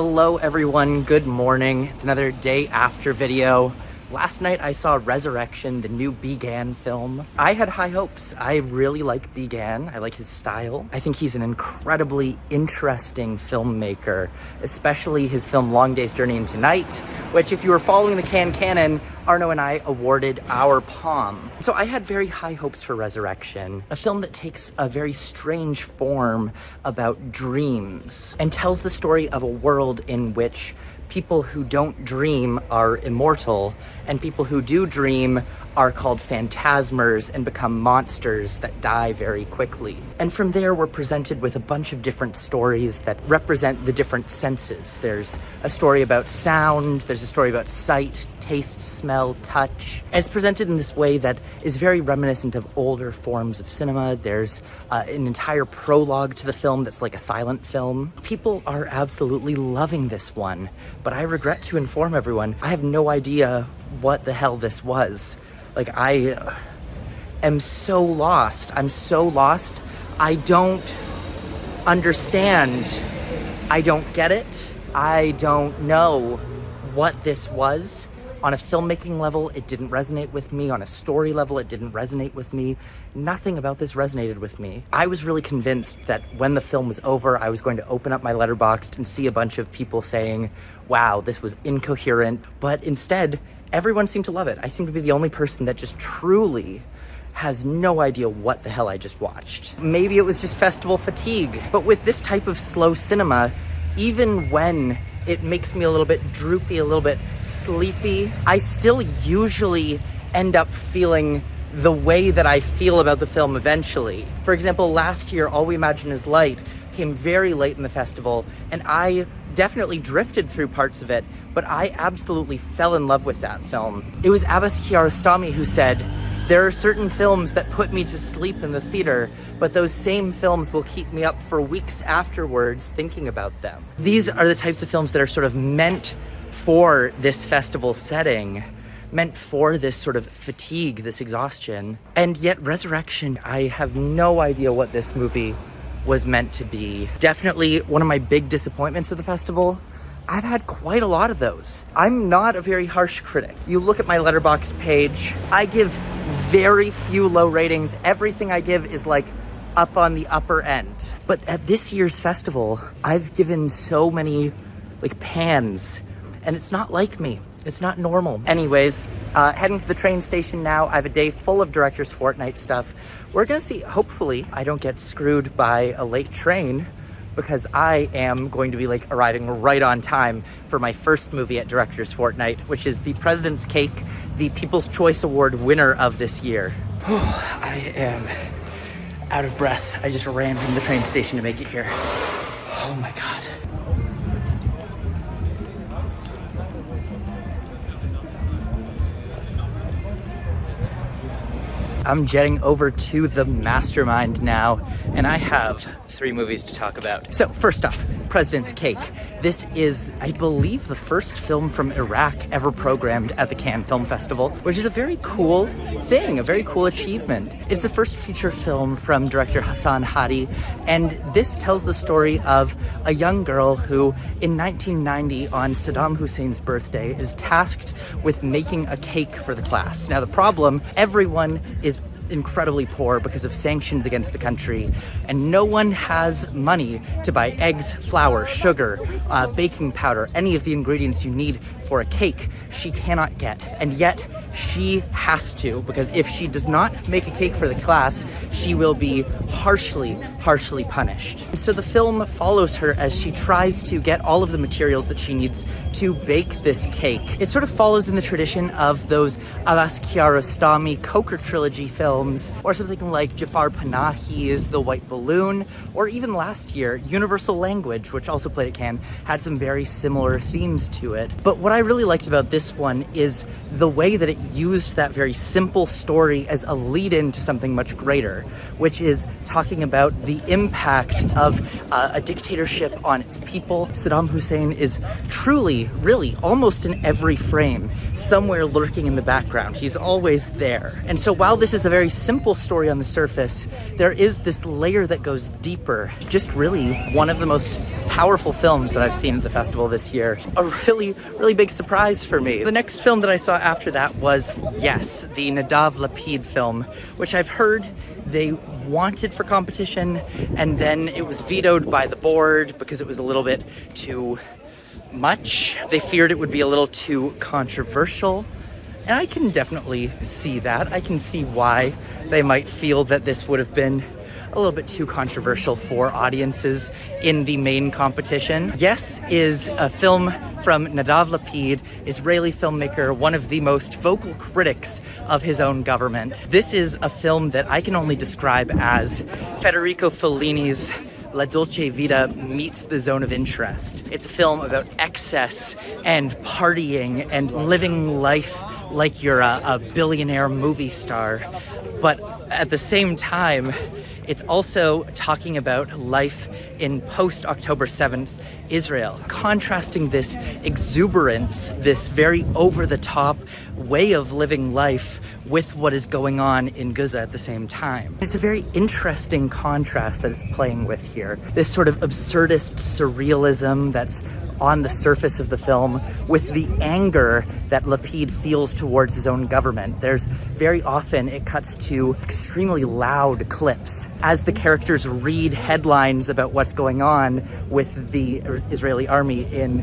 Hello everyone, good morning. It's another day after video. Last night I saw Resurrection, the new Began film. I had high hopes. I really like Began. I like his style. I think he's an incredibly interesting filmmaker, especially his film Long Day's Journey into Night, which if you were following the Cannes canon, Arno and I awarded our palm. So I had very high hopes for Resurrection, a film that takes a very strange form about dreams and tells the story of a world in which people who don't dream are immortal, and people who do dream are called phantasmers and become monsters that die very quickly. And from there, we're presented with a bunch of different stories that represent the different senses. There's a story about sound, there's a story about sight, taste, smell, touch. And it's presented in this way that is very reminiscent of older forms of cinema. There's an entire prologue to the film that's like a silent film. People are absolutely loving this one, but I regret to inform everyone, I have no idea what the hell this was. Like, I am so lost. I'm so lost. I don't understand. I don't get it. I don't know what this was. On a filmmaking level, it didn't resonate with me. On a story level, it didn't resonate with me. Nothing about this resonated with me. I was really convinced that when the film was over, I was going to open up my Letterboxd and see a bunch of people saying, wow, this was incoherent. But instead, everyone seemed to love it. I seem to be the only person that just truly has no idea what the hell I just watched. Maybe it was just festival fatigue. But with this type of slow cinema, even when it makes me a little bit droopy, a little bit sleepy, I still usually end up feeling the way that I feel about the film eventually. For example, last year, All We Imagine Is Light came very late in the festival, and I definitely drifted through parts of it, but I absolutely fell in love with that film. It was Abbas Kiarostami who said, there are certain films that put me to sleep in the theater, but those same films will keep me up for weeks afterwards thinking about them. These are the types of films that are sort of meant for this festival setting, meant for this sort of fatigue, this exhaustion. And yet Resurrection, I have no idea what this movie was meant to be. Definitely one of my big disappointments of the festival. I've had quite a lot of those. I'm not a very harsh critic. You look at my Letterboxd page, I give very few low ratings. Everything I give is like up on the upper end. But at this year's festival, I've given so many like pans, and it's not like me. It's not normal. Anyways, heading to the train station now. I have a day full of Director's Fortnight stuff. We're gonna see, hopefully I don't get screwed by a late train, because I am going to be like arriving right on time for my first movie at Director's Fortnight, which is The President's Cake, the People's Choice Award winner of this year. I am out of breath. I just ran from the train station to make it here. Oh my God. I'm jetting over to the Mastermind now, and I have 3 movies to talk about. So first off, President's Cake. This is, I believe, the first film from Iraq ever programmed at the Cannes Film Festival, which is a very cool thing, a very cool achievement. It's the first feature film from director Hassan Hadi, and this tells the story of a young girl who, in 1990, on Saddam Hussein's birthday, is tasked with making a cake for the class. Now the problem, everyone is incredibly poor because of sanctions against the country, and no one has money to buy eggs, flour, sugar, baking powder, any of the ingredients you need for a cake she cannot get. And yet she has to, because if she does not make a cake for the class, she will be harshly punished. And so the film follows her as she tries to get all of the materials that she needs to bake this cake. It sort of follows in the tradition of those Abbas Kiarostami Coker trilogy films, or something like Jafar Panahi's The White Balloon, or even last year, Universal Language, which also played at Cannes, had some very similar themes to it. But what I really liked about this one is the way that it used that very simple story as a lead-in to something much greater, which is talking about the impact of a dictatorship on its people. Saddam Hussein is truly, really, almost in every frame, somewhere lurking in the background. He's always there. And so while this is a very very simple story on the surface, there is this layer that goes deeper. Just really one of the most powerful films that I've seen at the festival this year. A really, really big surprise for me. The next film that I saw after that was Yes, the Nadav Lapid film, which I've heard they wanted for competition, and then it was vetoed by the board because it was a little bit too much. They feared it would be a little too controversial. And I can definitely see that. I can see why they might feel that this would have been a little bit too controversial for audiences in the main competition. Yes is a film from Nadav Lapid, Israeli filmmaker, one of the most vocal critics of his own government. This is a film that I can only describe as Federico Fellini's La Dolce Vita meets The Zone of Interest. It's a film about excess and partying and living life like you're a billionaire movie star. But at the same time, it's also talking about life in post-October 7th Israel, contrasting this exuberance, this very over-the-top way of living life with what is going on in Gaza at the same time. It's a very interesting contrast that it's playing with here. This sort of absurdist surrealism that's on the surface of the film with the anger that Lapid feels towards his own government. There's very often it cuts to extremely loud clips as the characters read headlines about what's going on with the Israeli army in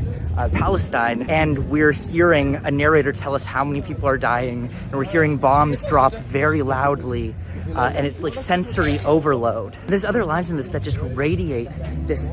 Palestine, and we're hearing a narrator tell us how many people are dying, and we're hearing bombs drop very loudly, and it's like sensory overload. There's other lines in this that just radiate this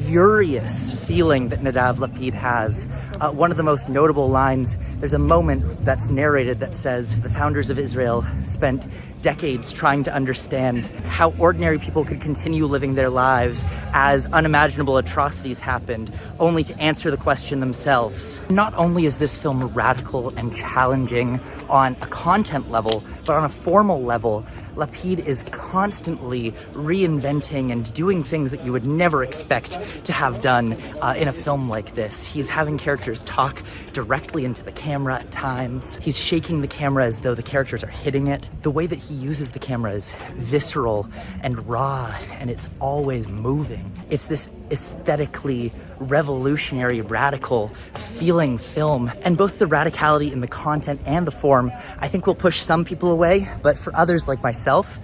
furious feeling that Nadav Lapid has. One of the most notable lines, there's a moment that's narrated that says, the founders of Israel spent decades trying to understand how ordinary people could continue living their lives as unimaginable atrocities happened, only to answer the question themselves. Not only is this film radical and challenging on a content level, but on a formal level, Lapid is constantly reinventing and doing things that you would never expect to have done in a film like this. He's having characters talk directly into the camera at times. He's shaking the camera as though the characters are hitting it. The way that he uses the camera is visceral and raw, and it's always moving. It's this aesthetically revolutionary, radical feeling film, and both the radicality in the content and the form I think will push some people away, but for others like myself,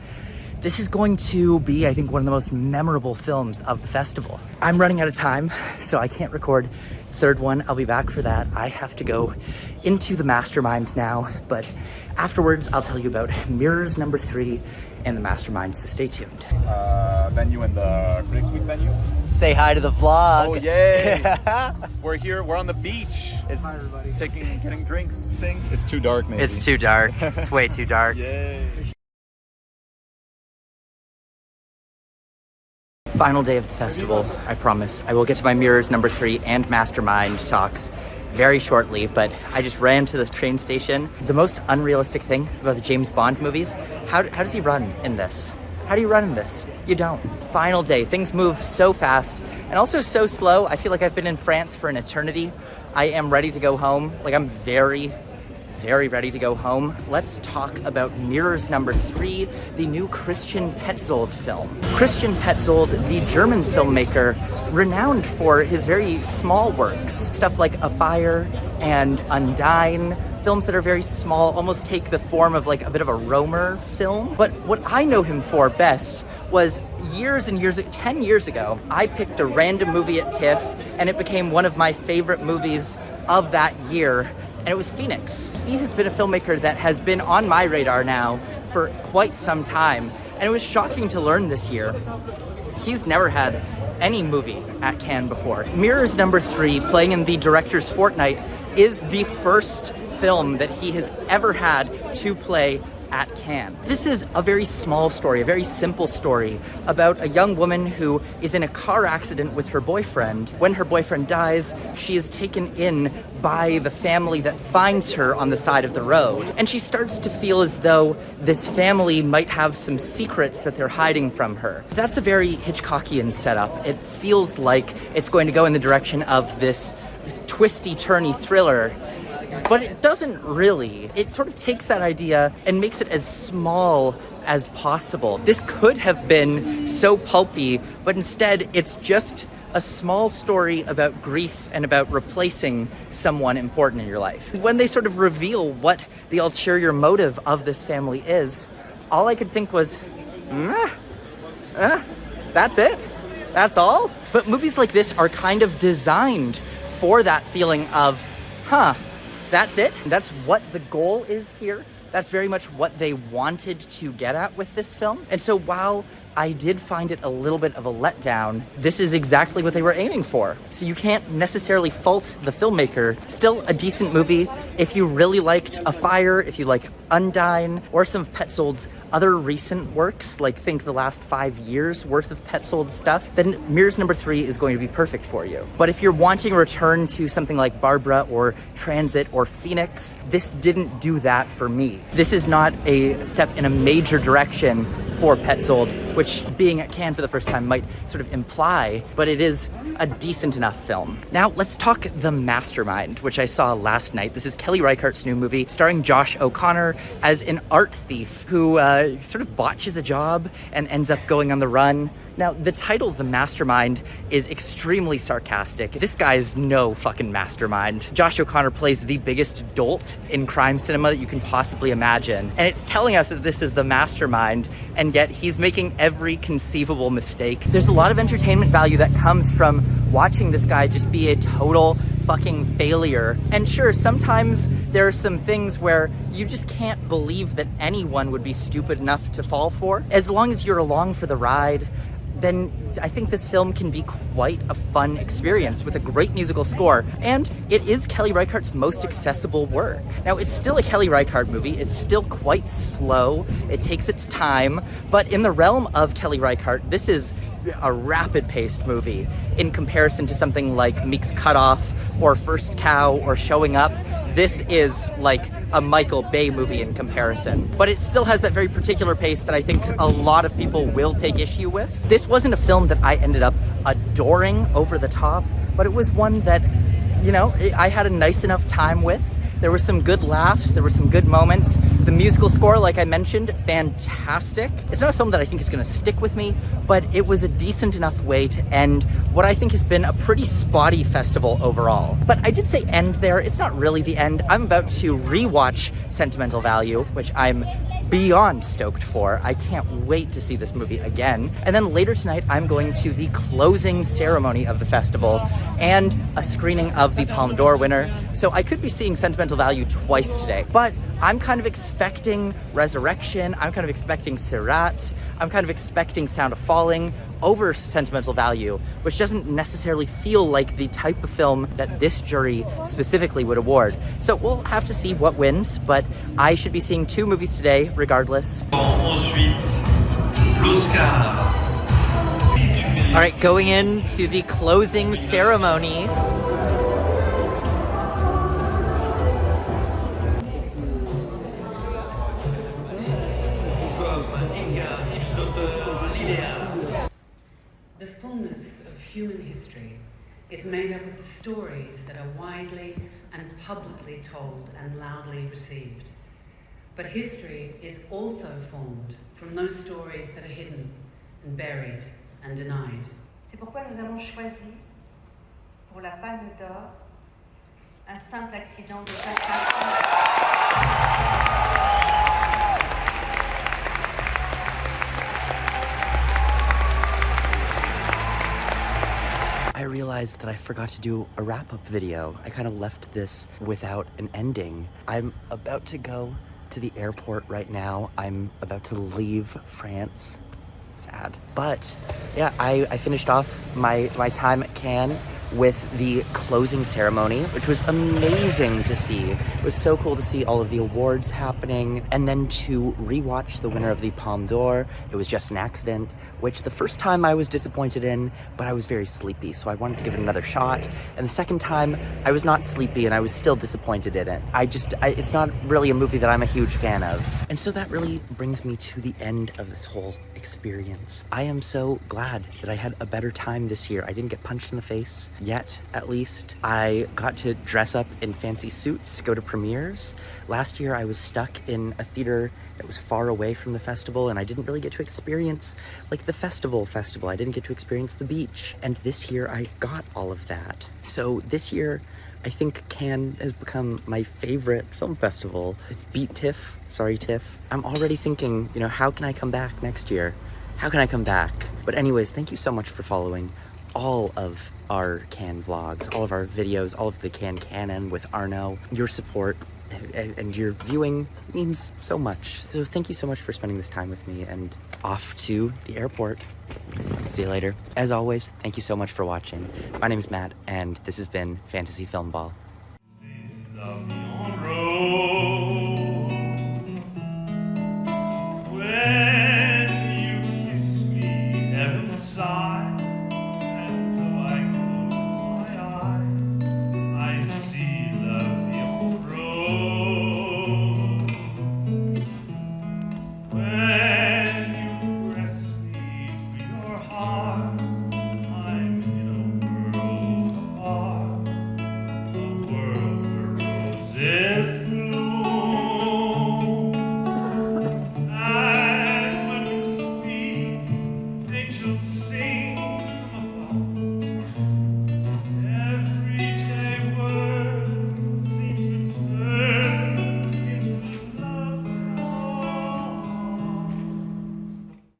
this is going to be, I think, one of the most memorable films of the festival. I'm running out of time, so I can't record the third one. I'll be back for that. I have to go into the Mastermind now, but afterwards I'll tell you about Mirrors number 3 and the Mastermind, so stay tuned. Venue in the Critic Week venue. Say hi to the vlog. Oh yay! We're here. We're on the beach. It's getting drinks thing. It's too dark, maybe. It's too dark. It's way too dark. Yay! Final day of the festival, I promise. I will get to my Mirrors number 3 and Mastermind talks very shortly, but I just ran to the train station. The most unrealistic thing about the James Bond movies, how does he run in this? How do you run in this? You don't. Final day, things move so fast and also so slow. I feel like I've been in France for an eternity. I am ready to go home. Like, I'm very, very ready to go home. Let's talk about Mirrors number 3, the new Christian Petzold film. Christian Petzold, the German filmmaker, renowned for his very small works. Stuff like A Fire and Undine, films that are very small, almost take the form of like a bit of a Romer film. But what I know him for best was years and years, 10 years ago, I picked a random movie at TIFF and it became one of my favorite movies of that year, and it was Phoenix. He has been a filmmaker that has been on my radar now for quite some time, and it was shocking to learn this year he's never had any movie at Cannes before. Mirrors number 3, playing in the Director's Fortnight, is the first film that he has ever had to play at Cannes. This is a very small story, a very simple story about a young woman who is in a car accident with her boyfriend. When her boyfriend dies, she is taken in by the family that finds her on the side of the road. And she starts to feel as though this family might have some secrets that they're hiding from her. That's a very Hitchcockian setup. It feels like it's going to go in the direction of this twisty-turny thriller. but it doesn't really. It sort of takes that idea and makes it as small as possible. This could have been so pulpy, but instead it's just a small story about grief and about replacing someone important in your life. When they sort of reveal what the ulterior motive of this family is, all I could think was, that's it? That's all? But movies like this are kind of designed for that feeling of, that's it? That's what the goal is here? That's very much what they wanted to get at with this film. And so while I did find it a little bit of a letdown, this is exactly what they were aiming for. So you can't necessarily fault the filmmaker. Still a decent movie. If you really liked A Fire, if you like Undine, or some of Petzold's other recent works, like think the last 5 years worth of Petzold stuff, then Mirrors Number 3 is going to be perfect for you. But if you're wanting a return to something like Barbara or Transit or Phoenix, this didn't do that for me. This is not a step in a major direction for Petzold, which being at Cannes for the first time might sort of imply, but it is a decent enough film. Now let's talk The Mastermind, which I saw last night. This is Kelly Reichardt's new movie starring Josh O'Connor as an art thief who sort of botches a job and ends up going on the run. Now, the title, The Mastermind, is extremely sarcastic. This guy is no fucking mastermind. Josh O'Connor plays the biggest dolt in crime cinema that you can possibly imagine. And it's telling us that this is the mastermind, and yet he's making every conceivable mistake. There's a lot of entertainment value that comes from watching this guy just be a total fucking failure. And sure, sometimes there are some things where you just can't believe that anyone would be stupid enough to fall for. As long as you're along for the ride, then I think this film can be quite a fun experience with a great musical score. And it is Kelly Reichardt's most accessible work. Now, it's still a Kelly Reichardt movie. It's still quite slow. It takes its time. But in the realm of Kelly Reichardt, this is a rapid-paced movie in comparison to something like Meek's Cutoff or First Cow or Showing Up. This is like a Michael Bay movie in comparison. But it still has that very particular pace that I think a lot of people will take issue with. This wasn't a film that I ended up adoring over the top, but it was one that, you know, I had a nice enough time with. There were some good laughs, there were some good moments. The musical score, like I mentioned, fantastic. It's not a film that I think is gonna stick with me, but it was a decent enough way to end what I think has been a pretty spotty festival overall. But I did say end there, it's not really the end. I'm about to rewatch Sentimental Value, which I'm beyond stoked for. I can't wait to see this movie again. And then later tonight, I'm going to the closing ceremony of the festival and a screening of the Palme d'Or winner. So I could be seeing Sentimental Value twice today, but I'm kind of expecting Resurrection, I'm kind of expecting Sirat, I'm kind of expecting Sound of Falling over Sentimental Value, which doesn't necessarily feel like the type of film that this jury specifically would award. So we'll have to see what wins, but I should be seeing 2 movies today regardless. All right, going into the closing ceremony. The fullness of human history is made up of the stories that are widely and publicly told and loudly received. But history is also formed from those stories that are hidden and buried and denied. C'est pourquoi nous avons choisi pour la Palme d'Or un simple accident de I realized that I forgot to do a wrap-up video. I kind of left this without an ending. I'm about to go to the airport right now. I'm about to leave France. Sad. But yeah, I finished off my time at Cannes with the closing ceremony, which was amazing to see. It was so cool to see all of the awards happening, and then to rewatch the winner of the Palme d'Or. It was Just an Accident, which the first time I was disappointed in, but I was very sleepy, so I wanted to give it another shot. And the second time, I was not sleepy and I was still disappointed in it. It's not really a movie that I'm a huge fan of. And so that really brings me to the end of this whole experience. experience. I am so glad that I had a better time this year. I didn't get punched in the face yet, at least. I got to dress up in fancy suits, go to premieres. Last year I was stuck in a theater that was far away from the festival, and I didn't really get to experience like the festival. I didn't get to experience the beach. And this year I got all of that. So this year, I think Cannes has become my favorite film festival. It's beat TIFF, sorry TIFF. I'm already thinking, you know, how can I come back next year? How can I come back? But anyways, thank you so much for following all of our Cannes vlogs, all of our videos, all of the Cannes canon with Arno. Your support and your viewing means so much. So thank you so much for spending this time with me, and off to the airport. See you later. As always, thank you so much for watching. My name is Matt, and this has been Fantasy Film Ball. When